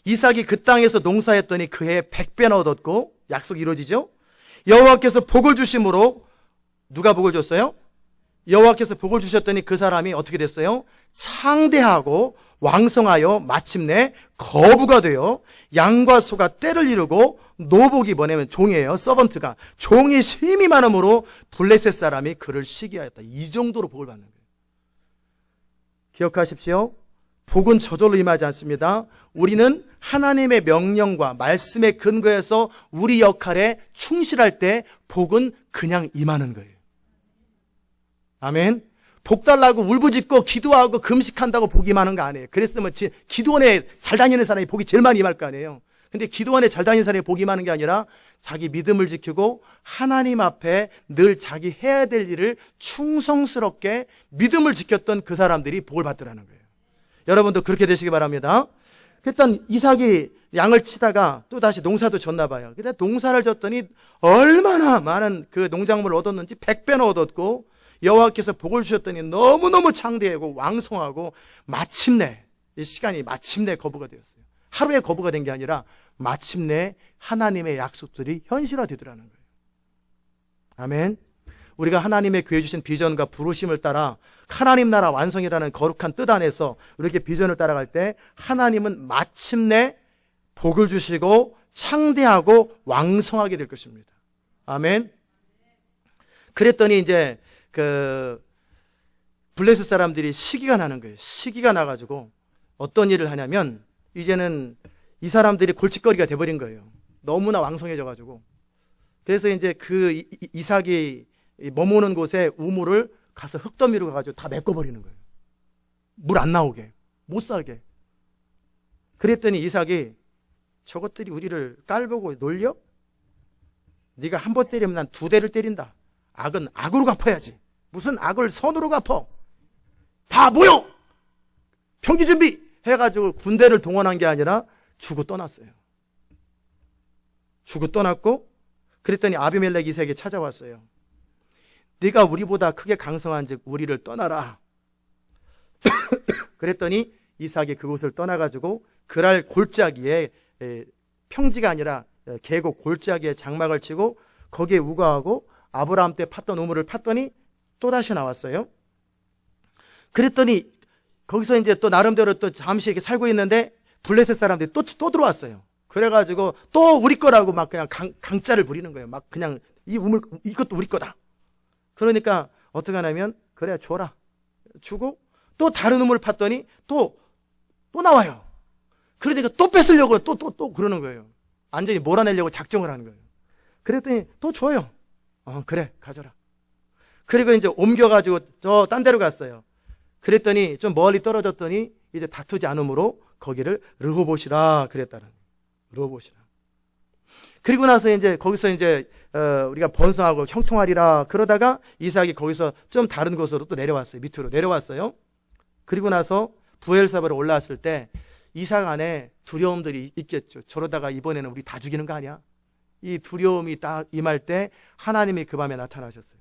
이삭이 그 땅에서 농사했더니 그 해에 100배나 얻었고 약속이 이루어지죠. 여호와께서 복을 주심으로 누가 복을 줬어요? 여호와께서 복을 주셨더니 그 사람이 어떻게 됐어요? 창대하고 왕성하여 마침내 거부가 되어 양과 소가 떼를 이루고 노복이 뭐냐면 종이에요. 서번트가 종이 힘이 많음으로 블레셋 사람이 그를 시기하였다. 이 정도로 복을 받는 거예요. 기억하십시오. 복은 저절로 임하지 않습니다. 우리는 하나님의 명령과 말씀의 근거에서 우리 역할에 충실할 때 복은 그냥 임하는 거예요. 아멘. 복 달라고 울부짖고 기도하고 금식한다고 복이 임하는 거 아니에요. 그랬으면 기도원에 잘 다니는 사람이 복이 제일 많이 임할 거 아니에요. 근데 기도원에 잘 다니는 사람이 복이 임하는 게 아니라 자기 믿음을 지키고 하나님 앞에 늘 자기 해야 될 일을 충성스럽게 믿음을 지켰던 그 사람들이 복을 받더라는 거예요. 여러분도 그렇게 되시기 바랍니다. 일단 이삭이 양을 치다가 또 다시 농사도 졌나 봐요. 근데 농사를 졌더니 얼마나 많은 그 농작물을 얻었는지 100배나 얻었고 여호와께서 복을 주셨더니 너무너무 창대하고 왕성하고 마침내 이 시간이 마침내 거부가 되었어요. 하루에 거부가 된 게 아니라 마침내 하나님의 약속들이 현실화되더라는 거예요. 아멘. 우리가 하나님의 교회 주신 비전과 부르심을 따라 하나님 나라 완성이라는 거룩한 뜻 안에서 이렇게 비전을 따라갈 때 하나님은 마침내 복을 주시고 창대하고 왕성하게 될 것입니다. 아멘. 그랬더니 이제 블레셋 사람들이 시기가 나는 거예요. 시기가 나가지고 어떤 일을 하냐면 이제는 이 사람들이 골칫거리가 돼버린 거예요. 너무나 왕성해져가지고. 그래서 이제 그 이삭이 머무는 곳에 우물을 가서 흙더미로 가가지고 다 메꿔버리는 거예요. 물 안 나오게, 못 살게. 그랬더니 이삭이 저것들이 우리를 깔보고 놀려? 네가 한 번 때리면 난 2대를 때린다. 악은 악으로 갚아야지. 무슨 악을 선으로 갚어? 다 모여! 평지 준비! 해가지고 군대를 동원한 게 아니라 주고 떠났어요. 주고 떠났고 그랬더니 아비멜렉 이삭이 찾아왔어요. 네가 우리보다 크게 강성한 즉 우리를 떠나라. 그랬더니 이삭이 그곳을 떠나가지고 그랄 골짜기에 평지가 아니라 계곡 골짜기에 장막을 치고 거기에 우거하고 아브라함 때 팠던 우물을 팠더니 또다시 나왔어요. 그랬더니 거기서 이제 또 나름대로 또 잠시 이렇게 살고 있는데 블레셋 사람들이 또 들어왔어요. 그래가지고 또 우리 거라고 막 그냥 강짜를 부리는 거예요. 막 그냥 이 우물 이것도 우리 거다. 그러니까 어떻게 하냐면 그래 줘라. 주고 또 다른 우물 팠더니 또 나와요. 그러니까 또 뺏으려고 또 그러는 거예요. 완전히 몰아내려고 작정을 하는 거예요. 그랬더니 또 줘요. 그래 가져라. 그리고 이제 옮겨가지고 저 딴 데로 갔어요. 그랬더니 좀 멀리 떨어졌더니 이제 다투지 않으므로 거기를 르호봇이라 그랬다는 거예요. 르호봇이라. 그리고 나서 이제 거기서 이제 우리가 번성하고 형통하리라 그러다가 이삭이 거기서 좀 다른 곳으로 또 내려왔어요. 밑으로 내려왔어요. 그리고 나서 부엘사바로 올라왔을 때 이삭 안에 두려움들이 있겠죠. 저러다가 이번에는 우리 다 죽이는 거 아니야? 이 두려움이 딱 임할 때 하나님이 그 밤에 나타나셨어요.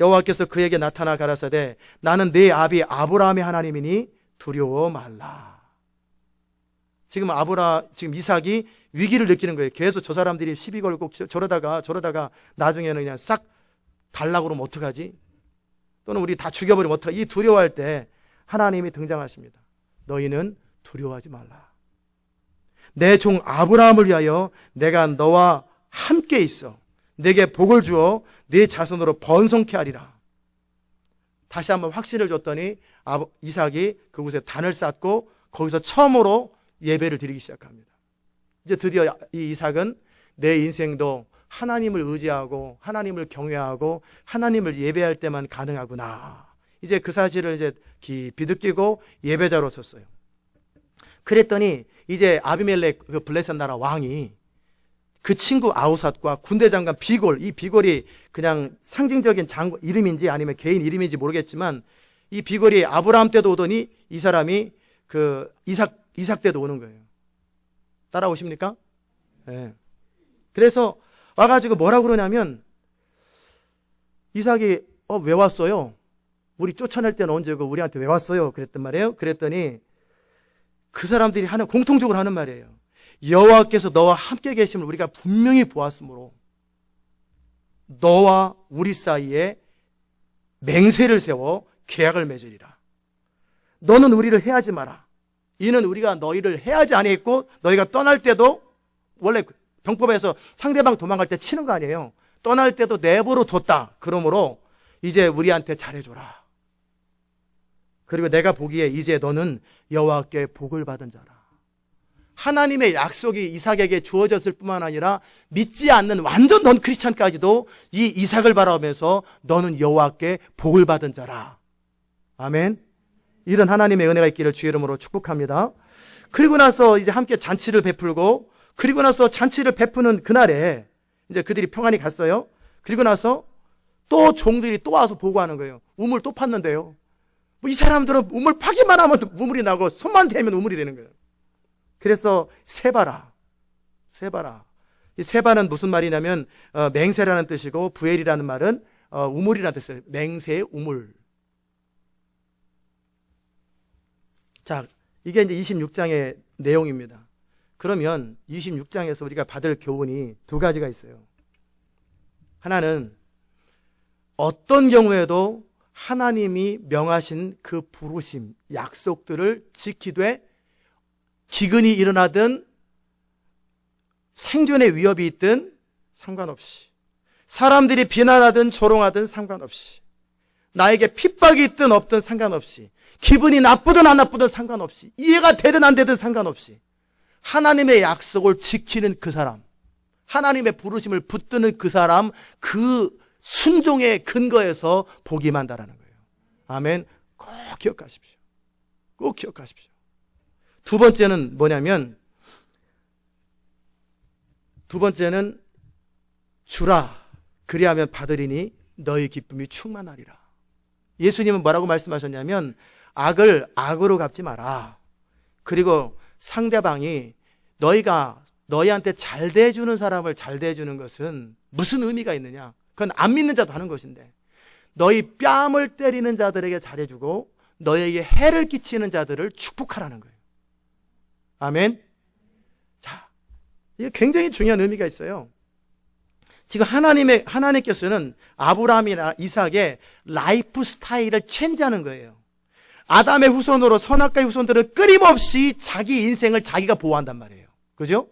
여호와께서 그에게 나타나 가라사대 나는 네 아비 아브라함의 하나님이니 두려워 말라. 지금 이삭이 위기를 느끼는 거예요. 계속 저 사람들이 시비 걸고 저러다가 나중에는 그냥 싹 달라고 그러면 어떡하지? 또는 우리 다 죽여버리면 어떡하지? 이 두려워할 때 하나님이 등장하십니다. 너희는 두려워하지 말라. 내 종 아브라함을 위하여 내가 너와 함께 있어. 내게 복을 주어 네 자손으로 번성케 하리라. 다시 한번 확신을 줬더니 이삭이 그곳에 단을 쌓고 거기서 처음으로 예배를 드리기 시작합니다. 이제 드디어 이 이삭은 내 인생도 하나님을 의지하고 하나님을 경외하고 하나님을 예배할 때만 가능하구나. 이제 그 사실을 이제 깊이 느끼고 예배자로 섰어요. 그랬더니 이제 아비멜렉 그 블레셋 나라 왕이 그 친구 아우삿과 군대 장관 비골, 이 비골이 그냥 상징적인 장관 이름인지 아니면 개인 이름인지 모르겠지만 이 비골이 아브라함 때도 오더니 이 사람이 그 이삭 때도 오는 거예요. 따라오십니까? 네. 그래서 와가지고 뭐라고 그러냐면 이삭이 왜 왔어요? 우리 쫓아낼 때는 언제고 우리한테 왜 왔어요? 그랬단 말이에요. 그랬더니 그 사람들이 공통적으로 하는 말이에요. 여호와께서 너와 함께 계심을 우리가 분명히 보았으므로 너와 우리 사이에 맹세를 세워 계약을 맺으리라. 너는 우리를 해하지 마라. 이는 우리가 너희를 해하지 아니했고 너희가 떠날 때도 원래 병법에서 상대방 도망갈 때 치는 거 아니에요. 떠날 때도 내버려 뒀다. 그러므로 이제 우리한테 잘해줘라. 그리고 내가 보기에 이제 너는 여호와께 복을 받은 자라. 하나님의 약속이 이삭에게 주어졌을 뿐만 아니라 믿지 않는 완전 넌 크리스찬까지도 이 이삭을 바라보면서 너는 여호와께 복을 받은 자라. 아멘. 이런 하나님의 은혜가 있기를 주의 이름으로 축복합니다. 그리고 나서 이제 함께 잔치를 베풀고 그리고 나서 잔치를 베푸는 그날에 이제 그들이 평안히 갔어요. 그리고 나서 또 종들이 또 와서 보고하는 거예요. 우물 또 팠는데요. 이 사람들은 우물 파기만 하면 우물이 나고 손만 대면 우물이 되는 거예요. 그래서 세바라. 이 세바는 무슨 말이냐면 맹세라는 뜻이고 부엘이라는 말은 우물이라는 뜻이에요. 맹세의 우물. 자, 이게 이제 26장의 내용입니다. 그러면 26장에서 우리가 받을 교훈이 두 가지가 있어요. 하나는 어떤 경우에도 하나님이 명하신 그 부르심, 약속들을 지키되 기근이 일어나든 생존의 위협이 있든 상관없이, 사람들이 비난하든 조롱하든 상관없이, 나에게 핍박이 있든 없든 상관없이, 기분이 나쁘든 안 나쁘든 상관없이, 이해가 되든 안 되든 상관없이 하나님의 약속을 지키는 그 사람, 하나님의 부르심을 붙드는 그 사람, 그 순종의 근거에서 복이 임한다라는 거예요. 아멘. 꼭 기억하십시오. 꼭 기억하십시오. 두 번째는 뭐냐면, 두 번째는 주라 그리하면 받으리니 너희 기쁨이 충만하리라. 예수님은 뭐라고 말씀하셨냐면, 악을 악으로 갚지 마라. 그리고 상대방이 너희한테 잘 대해주는 사람을 잘 대해주는 것은 무슨 의미가 있느냐? 그건 안 믿는 자도 하는 것인데, 너희 뺨을 때리는 자들에게 잘해주고 너희에게 해를 끼치는 자들을 축복하라는 거예요. 아멘. 자, 이게 굉장히 중요한 의미가 있어요. 지금 하나님께서는 아브라함이나 이삭의 라이프 스타일을 체인지하는 거예요. 아담의 후손으로 선악과의 후손들은 끊임없이 자기 인생을 자기가 보호한단 말이에요. 그죠?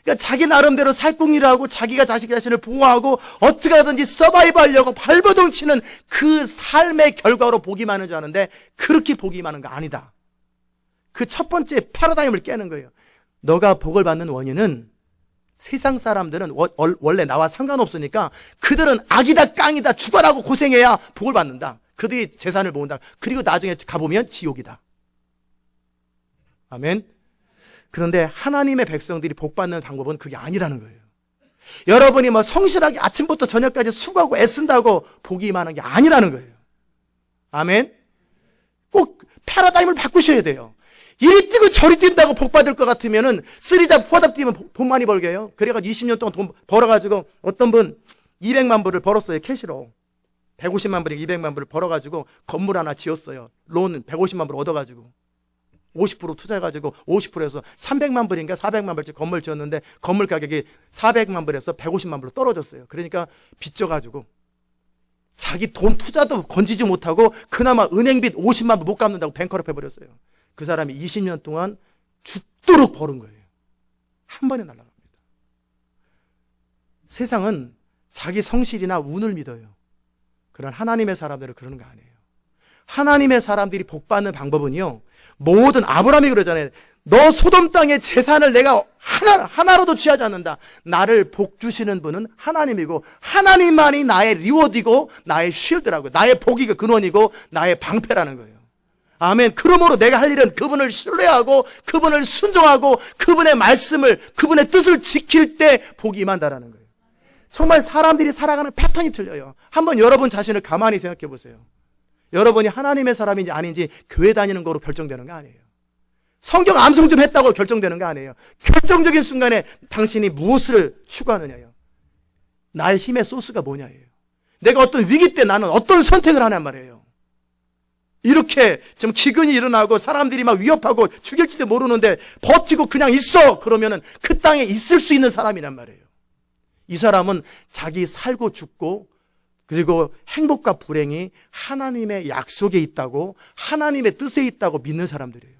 그러니까 자기 나름대로 살궁리를 하고 자기가 자식 자신을 보호하고 어떻게 하든지 서바이브 하려고 발버둥 치는 그 삶의 결과로 복이 많은 줄 아는데, 그렇게 복이 많은 거 아니다. 그 첫 번째 패러다임을 깨는 거예요. 너가 복을 받는 원인은, 세상 사람들은 원래 나와 상관없으니까 그들은 악이다 깡이다 죽어라고 고생해야 복을 받는다. 그들이 재산을 모은다. 그리고 나중에 가보면 지옥이다. 아멘. 그런데 하나님의 백성들이 복받는 방법은 그게 아니라는 거예요. 여러분이 성실하게 아침부터 저녁까지 수고하고 애쓴다고 복이 임하는 게 아니라는 거예요. 아멘. 꼭 패러다임을 바꾸셔야 돼요. 이리 뛰고 저리 뛴다고 복 받을 것 같으면은 쓰리잡 포잡 뛰면 돈 많이 벌게 해요. 그래가지고 20년 동안 돈 벌어가지고 어떤 분 200만 불을 벌었어요. 캐시로. 150만 불이 200만 불을 벌어가지고 건물 하나 지었어요. 론 150만 불 얻어가지고 50% 투자해가지고 50%에서 300만 불인가 400만 불짜리 건물 지었는데 건물 가격이 400만 불에서 150만 불로 떨어졌어요. 그러니까 빚져가지고 자기 돈 투자도 건지지 못하고 그나마 은행빚 50만 불 못 갚는다고 뱅커럽 해버렸어요. 그 사람이 20년 동안 죽도록 벌은 거예요. 한 번에 날아갑니다. 세상은 자기 성실이나 운을 믿어요. 그런 하나님의 사람들은 그러는 거 아니에요. 하나님의 사람들이 복받는 방법은요, 모든, 아브라함이 그러잖아요. 너 소돔 땅의 재산을 내가 하나로도 취하지 않는다. 나를 복 주시는 분은 하나님이고 하나님만이 나의 리워드이고 나의 쉴드라고, 나의 복이고 근원이고 나의 방패라는 거예요. 아멘. 그러므로 내가 할 일은 그분을 신뢰하고 그분을 순종하고 그분의 말씀을, 그분의 뜻을 지킬 때 복이 임한다라는 거예요. 정말 사람들이 살아가는 패턴이 틀려요. 한번 여러분 자신을 가만히 생각해 보세요. 여러분이 하나님의 사람인지 아닌지 교회 다니는 거로 결정되는 거 아니에요. 성경 암송 좀 했다고 결정되는 거 아니에요. 결정적인 순간에 당신이 무엇을 추구하느냐예요. 나의 힘의 소스가 뭐냐예요. 내가 어떤 위기 때 나는 어떤 선택을 하냔 말이에요. 이렇게 지금 기근이 일어나고 사람들이 막 위협하고 죽일지도 모르는데 버티고 그냥 있어 그러면은 그 땅에 있을 수 있는 사람이란 말이에요. 이 사람은 자기 살고 죽고 그리고 행복과 불행이 하나님의 약속에 있다고, 하나님의 뜻에 있다고 믿는 사람들이에요.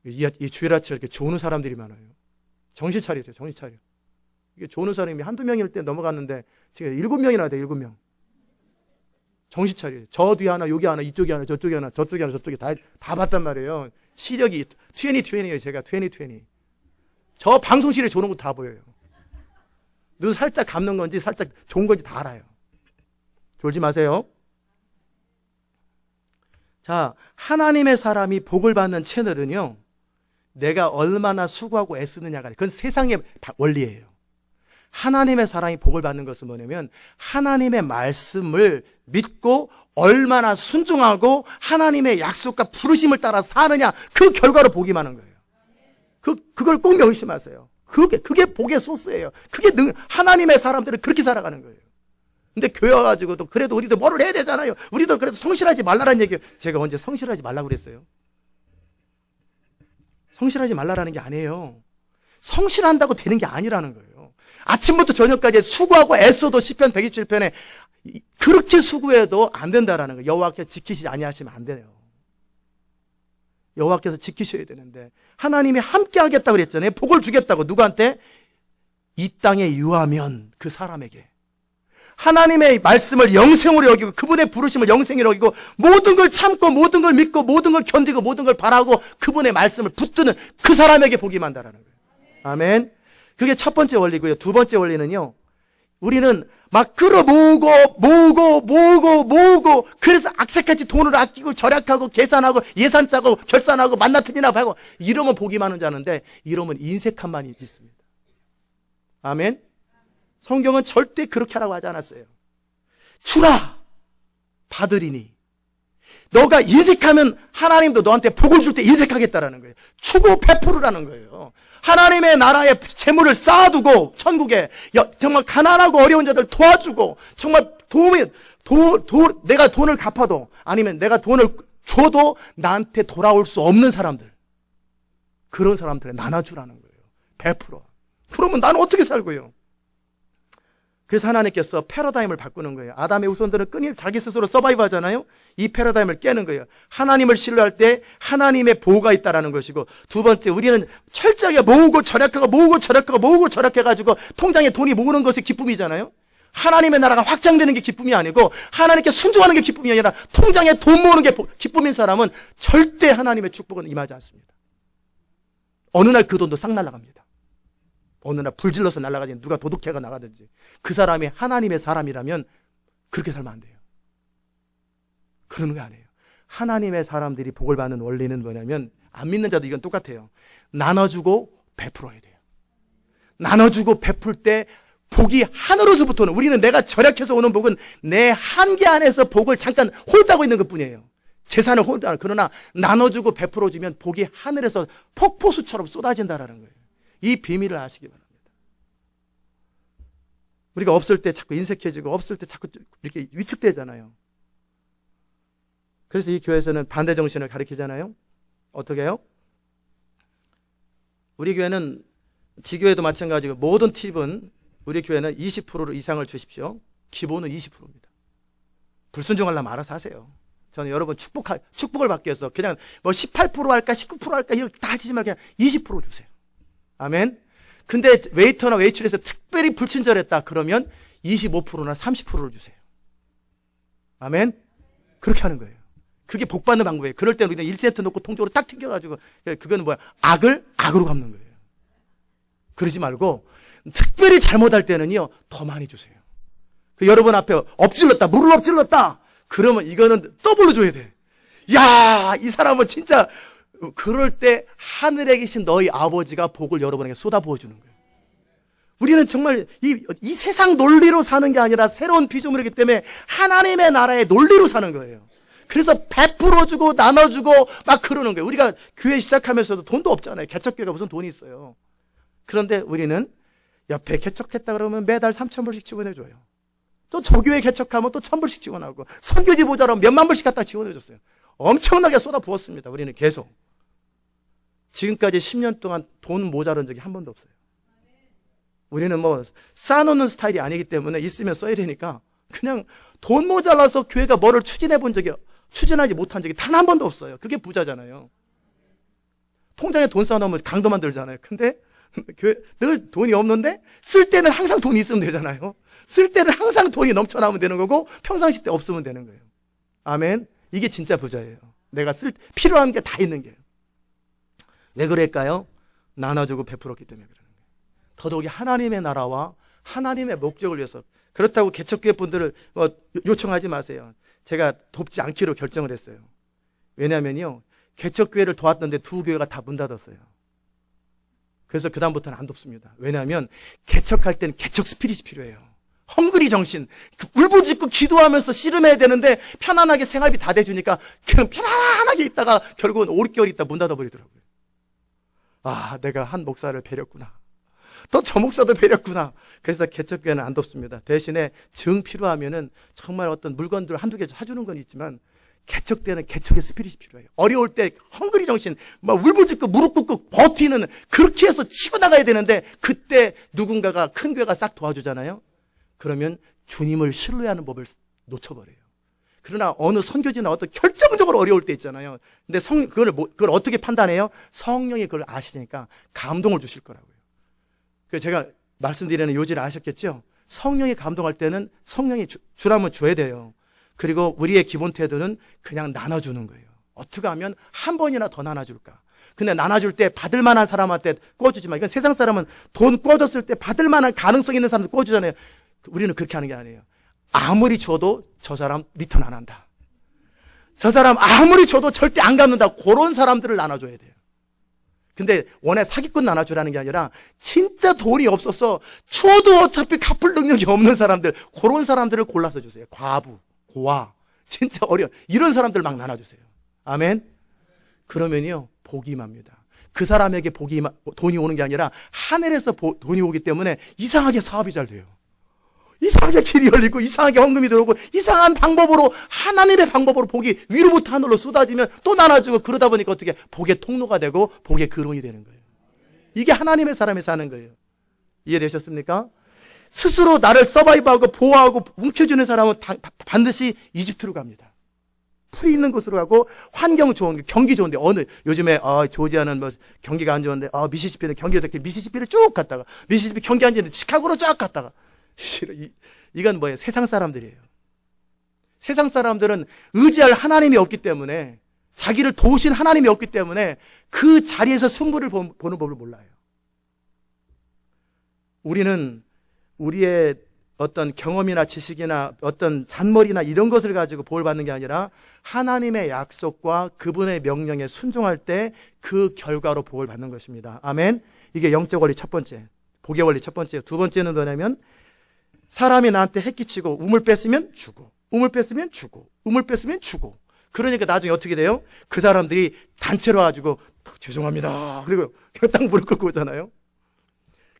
이 주일 아침에 이렇게 조는 사람들이 많아요. 정신 차리세요. 정신 차려. 이게 조는 사람이 한두 명일 때 넘어갔는데 지금 7명이나 돼. 7명. 정신 차려요. 저 뒤에 하나, 여기 하나, 이쪽에 하나, 저쪽에 하나, 저쪽에 하나, 저쪽에 다 봤단 말이에요. 시력이 20/20예요. 제가 20/20. 저 방송실에 조는 거 다 보여요. 눈 살짝 감는 건지 살짝 좋은 건지 다 알아요. 졸지 마세요. 자, 하나님의 사람이 복을 받는 채널은요, 내가 얼마나 수고하고 애쓰느냐가, 그건 세상의 원리예요. 하나님의 사람이 복을 받는 것은 뭐냐면 하나님의 말씀을 믿고 얼마나 순종하고 하나님의 약속과 부르심을 따라 사느냐, 그 결과로 복이 많은 거예요. 그걸 꼭 명심하세요. 그게 복의 소스예요. 하나님의 사람들은 그렇게 살아가는 거예요. 근데 교회 와가지고도 그래도 우리도 뭐를 해야 되잖아요. 우리도 그래도 성실하지 말라는 얘기예요. 제가 언제 성실하지 말라고 그랬어요? 성실하지 말라라는 게 아니에요. 성실한다고 되는 게 아니라는 거예요. 아침부터 저녁까지 수고하고 애써도 시편 127편에 그렇게 수고해도 안 된다라는 거예요. 여호와께서 지키시지 아니하시면 안 돼요. 여호와께서 지키셔야 되는데 하나님이 함께 하겠다고 그랬잖아요. 복을 주겠다고. 누구한테? 이 땅에 유하면 그 사람에게. 하나님의 말씀을 영생으로 여기고 그분의 부르심을 영생으로 여기고 모든 걸 참고 모든 걸 믿고 모든 걸 견디고 모든 걸 바라고 그분의 말씀을 붙드는 그 사람에게 복이 만다라는 거예요. 아멘. 그게 첫 번째 원리고요. 두 번째 원리는요. 우리는 막 끌어모으고 모으고 그래서 악착같이 돈을 아끼고 절약하고 계산하고 예산 짜고 결산하고 만나틀이나 하고 이러면 복이 많은 줄 아는데 이러면 인색함만 있습니다. 아멘. 성경은 절대 그렇게 하라고 하지 않았어요. 주라 받으리니. 너가 인색하면 하나님도 너한테 복을 줄 때 인색하겠다라는 거예요. 주고 베푸르라는 거예요. 하나님의 나라에 재물을 쌓아두고 천국에 정말 가난하고 어려운 자들 도와주고 정말 내가 돈을 갚아도 아니면 내가 돈을 줘도 나한테 돌아올 수 없는 사람들, 그런 사람들에 나눠주라는 거예요. 베풀어. 그러면 나는 어떻게 살고요? 그래서 하나님께서 패러다임을 바꾸는 거예요. 아담의 후손들은 끊임 자기 스스로 서바이브 하잖아요. 이 패러다임을 깨는 거예요. 하나님을 신뢰할 때 하나님의 보호가 있다라는 것이고, 두 번째, 우리는 철저하게 모으고 절약해가지고 통장에 돈이 모으는 것이 기쁨이잖아요. 하나님의 나라가 확장되는 게 기쁨이 아니고 하나님께 순종하는 게 기쁨이 아니라 통장에 돈 모으는 게 기쁨인 사람은 절대 하나님의 축복은 임하지 않습니다. 어느 날 그 돈도 싹 날아갑니다. 어느 날 불질러서 날아가지, 누가 도둑해가 나가든지. 그 사람이 하나님의 사람이라면 그렇게 살면 안 돼요. 그러는 게 아니에요. 하나님의 사람들이 복을 받는 원리는 뭐냐면, 안 믿는 자도 이건 똑같아요. 나눠주고 베풀어야 돼요. 나눠주고 베풀 때 복이 하늘에서부터는, 우리는 내가 절약해서 오는 복은 내 한계 안에서 복을 잠깐 홀다고 있는 것 뿐이에요. 재산을 홀다. 그러나 나눠주고 베풀어주면 복이 하늘에서 폭포수처럼 쏟아진다라는 거예요. 이 비밀을 아시기 바랍니다. 우리가 없을 때 자꾸 인색해지고 없을 때 자꾸 이렇게 위축되잖아요. 그래서 이 교회에서는 반대 정신을 가르치잖아요. 어떻게 해요? 우리 교회는 지교회도 마찬가지고 모든 팁은 우리 교회는 20% 이상을 주십시오. 기본은 20%입니다. 불순종하려면 알아서 하세요. 저는 여러분 축복을 받기 위해서 그냥 뭐 18% 할까 19% 할까 이렇게 다 하지 말고 그냥 20% 주세요. 아멘. 근데 웨이터나 웨이트에서 특별히 불친절했다 그러면 25%나 30%를 주세요. 아멘. 그렇게 하는 거예요. 그게 복 받는 방법이에요. 그럴 때는 우리는 1센트 놓고 통째로 딱 튕겨가지고, 그거는 뭐야? 악을 악으로 갚는 거예요. 그러지 말고 특별히 잘못할 때는요 더 많이 주세요. 여러분 앞에 엎질렀다, 물을 엎질렀다 그러면 이거는 더블로 줘야 돼. 야, 이 사람은 진짜, 그럴 때 하늘에 계신 너희 아버지가 복을 여러분에게 쏟아부어주는 거예요. 우리는 정말 이 세상 논리로 사는 게 아니라 새로운 피조물이기 때문에 하나님의 나라의 논리로 사는 거예요. 그래서 베풀어주고 나눠주고 막 그러는 거예요. 우리가 교회 시작하면서도 돈도 없잖아요. 개척교회가 무슨 돈이 있어요. 그런데 우리는 옆에 개척했다 그러면 매달 3,000불씩 지원해줘요. 또 저 교회 개척하면 또 1,000불씩 지원하고, 선교지 모자라면 몇만 불씩 갖다 지원해줬어요. 엄청나게 쏟아부었습니다. 우리는 계속. 지금까지 10년 동안 돈 모자란 적이 한 번도 없어요. 우리는 뭐 쌓아놓는 스타일이 아니기 때문에 있으면 써야 되니까 그냥 돈 모자라서 교회가 뭐를 추진하지 못한 적이 단 한 번도 없어요. 그게 부자잖아요. 통장에 돈 쌓아놓으면 강도 만들잖아요. 근데 교회 늘 돈이 없는데 쓸 때는 항상 돈이 있으면 되잖아요. 쓸 때는 항상 돈이 넘쳐나면 되는 거고 평상시 때 없으면 되는 거예요. 아멘. 이게 진짜 부자예요. 내가 필요한 게 다 있는 게. 왜 그럴까요? 나눠주고 베풀었기 때문에 그러는 거예요. 더더욱이 하나님의 나라와 하나님의 목적을 위해서. 그렇다고 개척교회 분들을 요청하지 마세요. 제가 돕지 않기로 결정을 했어요. 왜냐면요, 개척교회를 도왔던데 두 교회가 다 문 닫았어요. 그래서 그다음부터는 안 돕습니다. 왜냐하면 개척할 때는 개척 스피릿이 필요해요. 헝그리 정신, 울부짖고 기도하면서 씨름해야 되는데 편안하게 생활비 다 대주니까 그냥 편안하게 있다가 결국은 5, 6개월 있다 문 닫아버리더라고요. 아, 내가 한 목사를 배렸구나. 또 저 목사도 배렸구나. 그래서 개척교회는 안 돕습니다. 대신에 정 필요하면은 정말 어떤 물건들 한두 개 사주는 건 있지만 개척되는 개척의 스피릿이 필요해요. 어려울 때 헝그리 정신, 막 울부짖고 무릎 꿇고 버티는, 그렇게 해서 치고 나가야 되는데 그때 누군가가, 큰 교회가 싹 도와주잖아요. 그러면 주님을 신뢰하는 법을 놓쳐버려요. 그러나 어느 선교지나 어떤 결정적으로 어려울 때 있잖아요. 근데 그걸 어떻게 판단해요? 성령이 그걸 아시니까 감동을 주실 거라고요. 그래서 제가 말씀드리는 요지를 아셨겠죠? 성령이 감동할 때는 성령이 주라면 줘야 돼요. 그리고 우리의 기본 태도는 그냥 나눠주는 거예요. 어떻게 하면 한 번이나 더 나눠줄까? 근데 나눠줄 때 받을 만한 사람한테 꿔주지만, 이건 세상 사람은 돈 꿔줬을 때 받을 만한 가능성 있는 사람한테 꿔주잖아요. 우리는 그렇게 하는 게 아니에요. 아무리 줘도 저 사람 리턴 안 한다. 저 사람 아무리 줘도 절대 안 갚는다. 그런 사람들을 나눠줘야 돼요. 근데 원래 사기꾼 나눠주라는 게 아니라 진짜 돈이 없어서 줘도 어차피 갚을 능력이 없는 사람들, 그런 사람들을 골라서 주세요. 과부, 고아, 진짜 어려운 이런 사람들 막 나눠주세요. 아멘. 그러면요 복이 임합니다. 그 사람에게 돈이 오는 게 아니라 하늘에서 돈이 오기 때문에 이상하게 사업이 잘 돼요. 이상하게 길이 열리고 이상하게 헌금이 들어오고 이상한 방법으로, 하나님의 방법으로 복이 위로부터 하늘로 쏟아지면 또 나눠주고, 그러다 보니까 어떻게 복의 통로가 되고 복의 근원이 되는 거예요. 이게 하나님의 사람이 사는 거예요. 이해되셨습니까? 스스로 나를 서바이브하고 보호하고 움켜주는 사람은 반드시 이집트로 갑니다. 풀이 있는 곳으로 가고, 환경 좋은, 경기 좋은데, 요즘에 조지아는 뭐 경기가 안 좋은데, 미시시피는 경기가 좋게 미시시피를 쭉 갔다가, 미시시피 경기 안 좋은데 시카고로 쫙 갔다가, 이건 뭐예요? 세상 사람들이에요. 세상 사람들은 의지할 하나님이 없기 때문에, 자기를 도우신 하나님이 없기 때문에 그 자리에서 승부를 보는 법을 몰라요. 우리는 우리의 어떤 경험이나 지식이나 어떤 잔머리나 이런 것을 가지고 복을 받는 게 아니라 하나님의 약속과 그분의 명령에 순종할 때 그 결과로 복을 받는 것입니다. 아멘. 이게 영적 원리 첫 번째, 복의 원리 첫 번째. 두 번째는 뭐냐면, 사람이 나한테 해끼치고 우물 뺐으면 주고, 우물 뺐으면 주고, 우물 뺐으면 주고. 그러니까 나중에 어떻게 돼요? 그 사람들이 단체로 와가지고 죄송합니다. 그리고 그냥 딱 무릎 꿇고 오잖아요.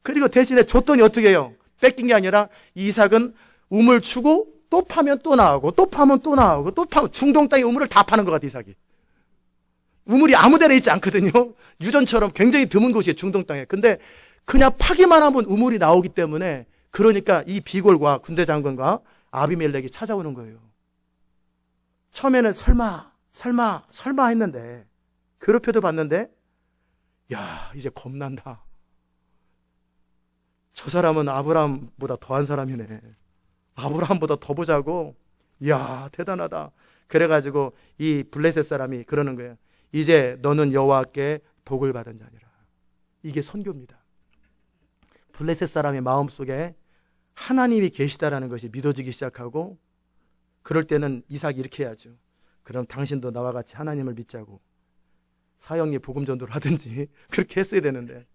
그리고 대신에 줬더니 어떻게 해요? 뺏긴 게 아니라 이삭은 우물 주고 또 파면 또 나오고, 또 파면 또 나오고, 또 파면, 중동 땅에 우물을 다 파는 것 같아, 이삭이. 우물이 아무 데나 있지 않거든요. 유전처럼 굉장히 드문 곳이에요, 중동 땅에. 근데 그냥 파기만 하면 우물이 나오기 때문에, 그러니까 이 비골과 군대 장관과 아비멜렉이 찾아오는 거예요. 처음에는 설마 했는데, 괴롭혀도 봤는데, 야, 이제 겁난다. 저 사람은 아브라함보다 더한 사람이네. 아브라함보다 더 보자고. 이야, 대단하다. 그래가지고 이 블레셋 사람이 그러는 거예요. 이제 너는 여호와께 복을 받은 자니라. 이게 선교입니다. 블레셋 사람의 마음속에 하나님이 계시다라는 것이 믿어지기 시작하고, 그럴 때는 이삭이 이렇게 해야죠. 그럼 당신도 나와 같이 하나님을 믿자고 사형리 복음 전도를 하든지 그렇게 했어야 되는데,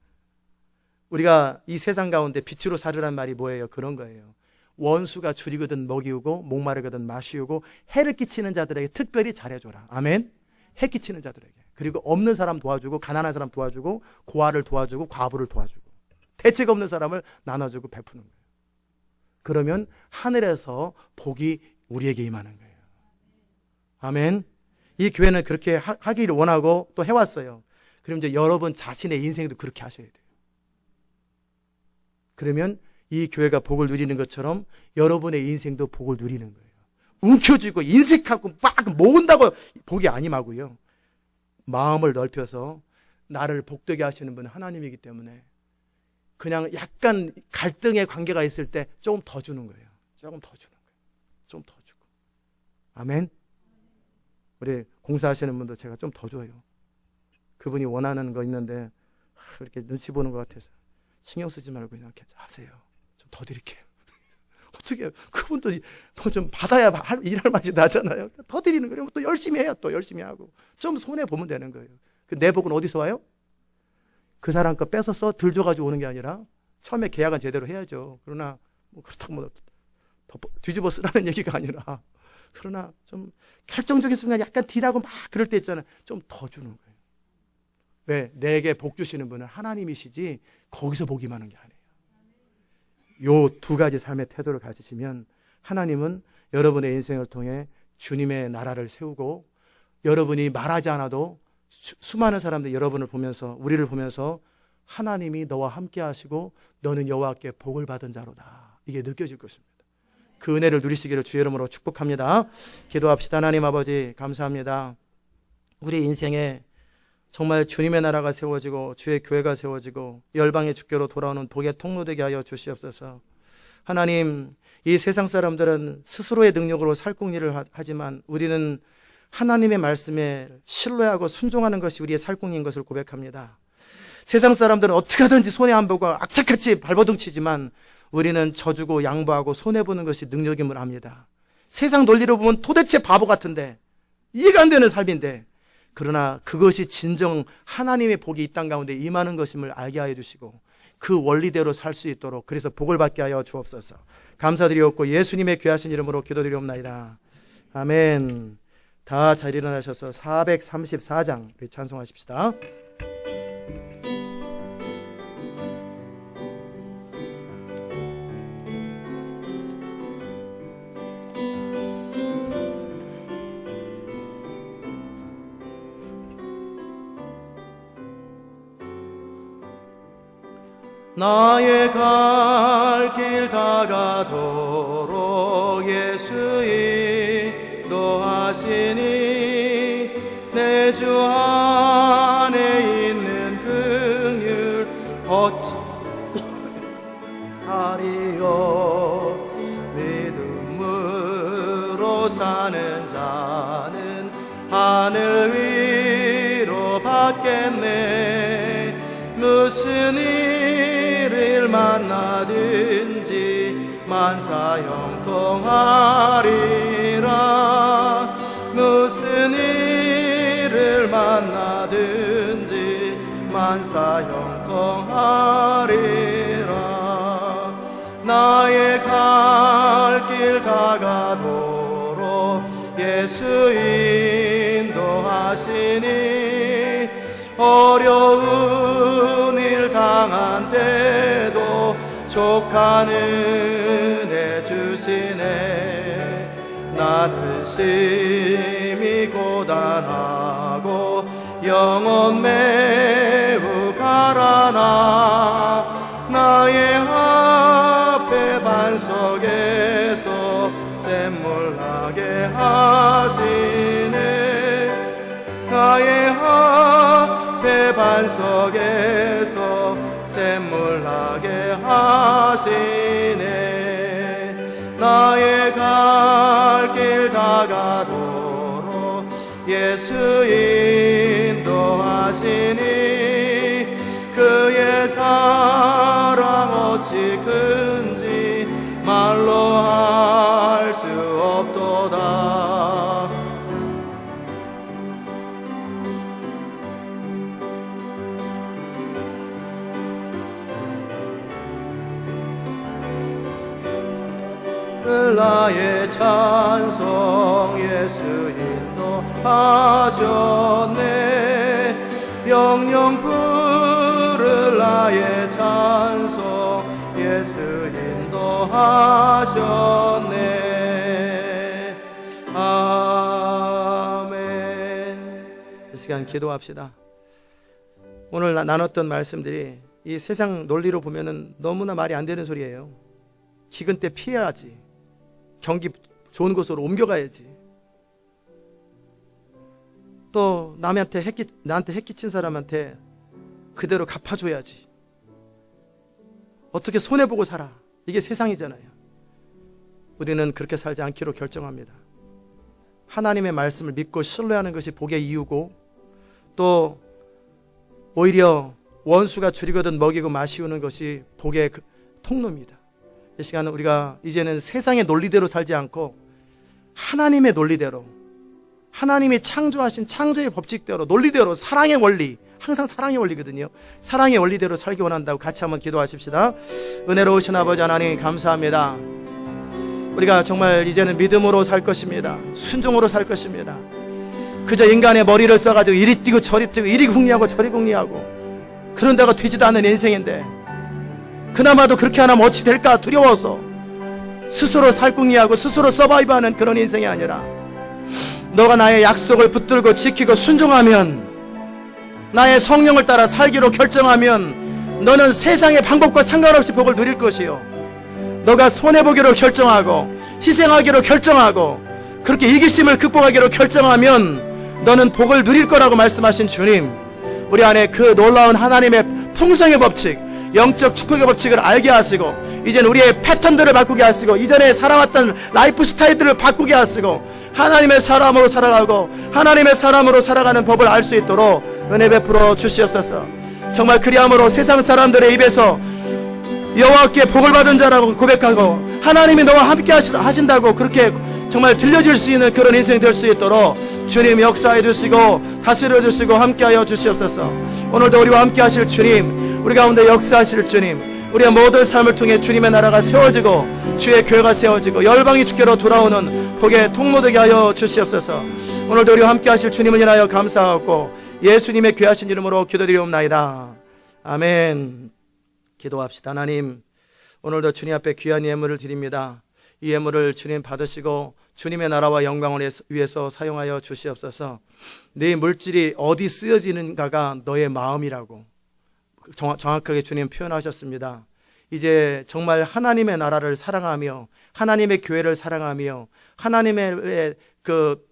우리가 이 세상 가운데 빛으로 살으란 말이 뭐예요? 그런 거예요. 원수가 줄이거든 먹이우고 목마르거든 마시우고 해를 끼치는 자들에게 특별히 잘해줘라. 아멘. 해 끼치는 자들에게. 그리고 없는 사람 도와주고, 가난한 사람 도와주고, 고아를 도와주고, 과부를 도와주고, 대책 없는 사람을 나눠주고 베푸는 거예요. 그러면 하늘에서 복이 우리에게 임하는 거예요. 아멘. 이 교회는 그렇게 하기를 원하고 또 해왔어요. 그럼 이제 여러분 자신의 인생도 그렇게 하셔야 돼요. 그러면 이 교회가 복을 누리는 것처럼 여러분의 인생도 복을 누리는 거예요. 움켜쥐고 인색하고 막 모은다고 복이 안 임하고요. 마음을 넓혀서 나를 복되게 하시는 분은 하나님이기 때문에 그냥 약간 갈등의 관계가 있을 때 조금 더 주는 거예요. 조금 더 주는 거예요. 좀 더 주고. 아멘. 우리 공사하시는 분도 제가 좀 더 줘요. 그분이 원하는 거 있는데 그렇게 눈치 보는 것 같아서 신경 쓰지 말고 그냥 하세요. 좀 더 드릴게요. 어떻게 해요? 그분도 뭐 좀 받아야 일할 맛이 나잖아요. 더 드리는 거예요. 또 열심히 해요. 또 열심히 하고 좀 손해 보면 되는 거예요. 내 복은 어디서 와요? 그 사람 거 뺏어서 들 줘가지고 오는 게 아니라 처음에 계약은 제대로 해야죠. 그러나 뭐 그렇다고 뭐 뒤집어 쓰라는 얘기가 아니라, 그러나 좀 결정적인 순간 약간 딜하고 막 그럴 때 있잖아요. 좀 더 주는 거예요. 왜? 내게 복 주시는 분은 하나님이시지 거기서 복이 많은 게 아니에요. 요 두 가지 삶의 태도를 가지시면 하나님은 여러분의 인생을 통해 주님의 나라를 세우고 여러분이 말하지 않아도 수많은 사람들이 여러분을 보면서 우리를 보면서 하나님이 너와 함께 하시고 너는 여호와께 복을 받은 자로다, 이게 느껴질 것입니다. 그 은혜를 누리시기를 주의 이름으로 축복합니다. 기도합시다. 하나님 아버지 감사합니다. 우리 인생에 정말 주님의 나라가 세워지고 주의 교회가 세워지고 열방의 주교로 돌아오는 복의 통로되게 하여 주시옵소서. 하나님, 이 세상 사람들은 스스로의 능력으로 살궁리를 하지만 우리는 하나님의 말씀에 신뢰하고 순종하는 것이 우리의 살궁리인 것을 고백합니다. 세상 사람들은 어떻게 하든지 손해 안 보고 악착같이 발버둥치지만 우리는 져주고 양보하고 손해보는 것이 능력임을 압니다. 세상 논리로 보면 도대체 바보 같은데, 이해가 안 되는 삶인데, 그러나 그것이 진정 하나님의 복이 이 땅 가운데 임하는 것임을 알게 하여 주시고 그 원리대로 살 수 있도록, 그래서 복을 받게 하여 주옵소서. 감사드리옵고 예수님의 귀하신 이름으로 기도드리옵나이다. 아멘. 다 잘 일어나셔서 434장 우리 찬송하십시다. 나의 갈 길 다가도록 예수 인도하시니 내 주 안에 있는 긍휼 어찌하리요. 믿음으로 사는 자는 하늘 위로 받겠네. 무슨 일을 만나든지 만사형통하리라. 무슨 일을 만나든지 만사형통하리라. 나의 갈 길 다가도록 예수 인도하시니 어려운 일 당한 때도 족한 은혜 주시네. 나는 심히 고단하고 영혼 매우 가라나. 나의 앞에 반석에서 샘물 나게 하시네. 나의 앞에 반석에서 샘물 나게 하시네. 나의 갈 길 다가도록 예수 인도하시니 그의 사랑 어찌 큰지 말로 할 수 없도다. 나의 찬송 예수 인도하셨네. 영영 부를 나의 찬송 예수 인도하셨네. 아멘. 이 시간 기도합시다. 오늘 나눴던 말씀들이 이 세상 논리로 보면은 너무나 말이 안 되는 소리예요. 기근 때 피해야지, 경기 좋은 곳으로 옮겨가야지, 또 나한테 핵 끼친 사람한테 그대로 갚아줘야지, 어떻게 손해보고 살아, 이게 세상이잖아요. 우리는 그렇게 살지 않기로 결정합니다. 하나님의 말씀을 믿고 신뢰하는 것이 복의 이유고, 또 오히려 원수가 줄이거든 먹이고 마시우는 것이 복의 통로입니다. 이 시간은 우리가 이제는 세상의 논리대로 살지 않고 하나님의 논리대로, 하나님이 창조하신 창조의 법칙대로, 논리대로, 사랑의 원리, 항상 사랑의 원리거든요. 사랑의 원리대로 살기 원한다고 같이 한번 기도하십시다. 은혜로우신 아버지 하나님 감사합니다. 우리가 정말 이제는 믿음으로 살 것입니다. 순종으로 살 것입니다. 그저 인간의 머리를 써가지고 이리 뛰고 저리 뛰고 이리 궁리하고 저리 궁리하고 그런다고 되지도 않는 인생인데, 그나마도 그렇게 하면 어찌 될까 두려워서 스스로 살궁리하고 스스로 서바이브하는 그런 인생이 아니라 너가 나의 약속을 붙들고 지키고 순종하면, 나의 성령을 따라 살기로 결정하면 너는 세상의 방법과 상관없이 복을 누릴 것이요, 너가 손해보기로 결정하고 희생하기로 결정하고 그렇게 이기심을 극복하기로 결정하면 너는 복을 누릴 거라고 말씀하신 주님, 우리 안에 그 놀라운 하나님의 풍성의 법칙, 영적 축복의 법칙을 알게 하시고, 이제는 우리의 패턴들을 바꾸게 하시고, 이전에 살아왔던 라이프 스타일들을 바꾸게 하시고, 하나님의 사람으로 살아가고 하나님의 사람으로 살아가는 법을 알 수 있도록 은혜 베풀어 주시옵소서. 정말 그리함으로 세상 사람들의 입에서 여호와께 복을 받은 자라고 고백하고 하나님이 너와 함께 하신다고 그렇게 정말 들려줄 수 있는 그런 인생이 될 수 있도록 주님 역사해 주시고 다스려 주시고 함께하여 주시옵소서. 오늘도 우리와 함께 하실 주님, 우리 가운데 역사하실 주님, 우리의 모든 삶을 통해 주님의 나라가 세워지고 주의 교회가 세워지고 열방이 주께로 돌아오는 복의 통로 되게 하여 주시옵소서. 오늘도 우리와 함께 하실 주님을 인하여 감사하고 예수님의 귀하신 이름으로 기도드리옵나이다. 아멘. 기도합시다. 하나님, 오늘도 주님 앞에 귀한 예물을 드립니다. 이 예물을 주님 받으시고 주님의 나라와 영광을 위해서 사용하여 주시옵소서. 네 물질이 어디 쓰여지는가가 너의 마음이라고 정확하게 주님 표현하셨습니다. 이제 정말 하나님의 나라를 사랑하며 하나님의 교회를 사랑하며 하나님의 그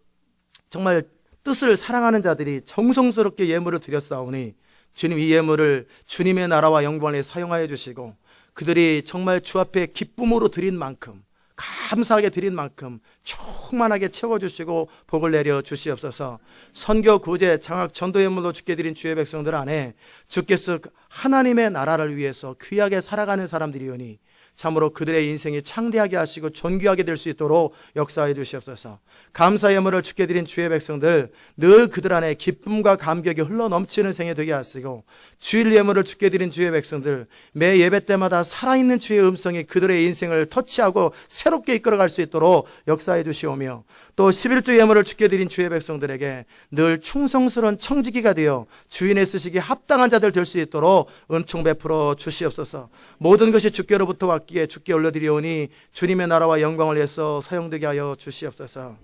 정말 뜻을 사랑하는 자들이 정성스럽게 예물을 드렸사오니 주님, 이 예물을 주님의 나라와 영광을 위해 사용하여 주시고 그들이 정말 주 앞에 기쁨으로 드린 만큼, 감사하게 드린 만큼 충만하게 채워주시고 복을 내려 주시옵소서. 선교, 구제, 장학, 전도 예물로 주께 드린 주의 백성들 안에 주께서 하나님의 나라를 위해서 귀하게 살아가는 사람들이오니 참으로 그들의 인생이 창대하게 하시고 존귀하게 될 수 있도록 역사해 주시옵소서. 감사 예물을 주께 드린 주의 백성들, 늘 그들 안에 기쁨과 감격이 흘러넘치는 생애 되게 하시고, 주일 예물을 주께 드린 주의 백성들, 매 예배 때마다 살아있는 주의 음성이 그들의 인생을 터치하고 새롭게 이끌어갈 수 있도록 역사해 주시오며, 또 11조 예물을 주께 드린 주의 백성들에게 늘 충성스러운 청지기가 되어 주인의 쓰시기에 합당한 자들 될 수 있도록 은총 베풀어 주시옵소서. 모든 것이 주께로부터 왔기에 주께 올려드리오니 주님의 나라와 영광을 위해서 사용되게 하여 주시옵소서.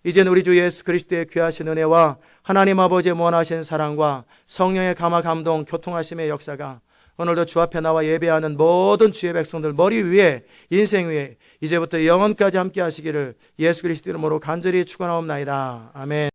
이제는 우리 주 예수 그리스도의 귀하신 은혜와 하나님 아버지의 무한하신 사랑과 성령의 감화 감동 교통하심의 역사가 오늘도 주 앞에 나와 예배하는 모든 주의 백성들 머리 위에, 인생 위에 이제부터 영원까지 함께 하시기를 예수 그리스도 이름으로 간절히 축원하옵나이다. 아멘.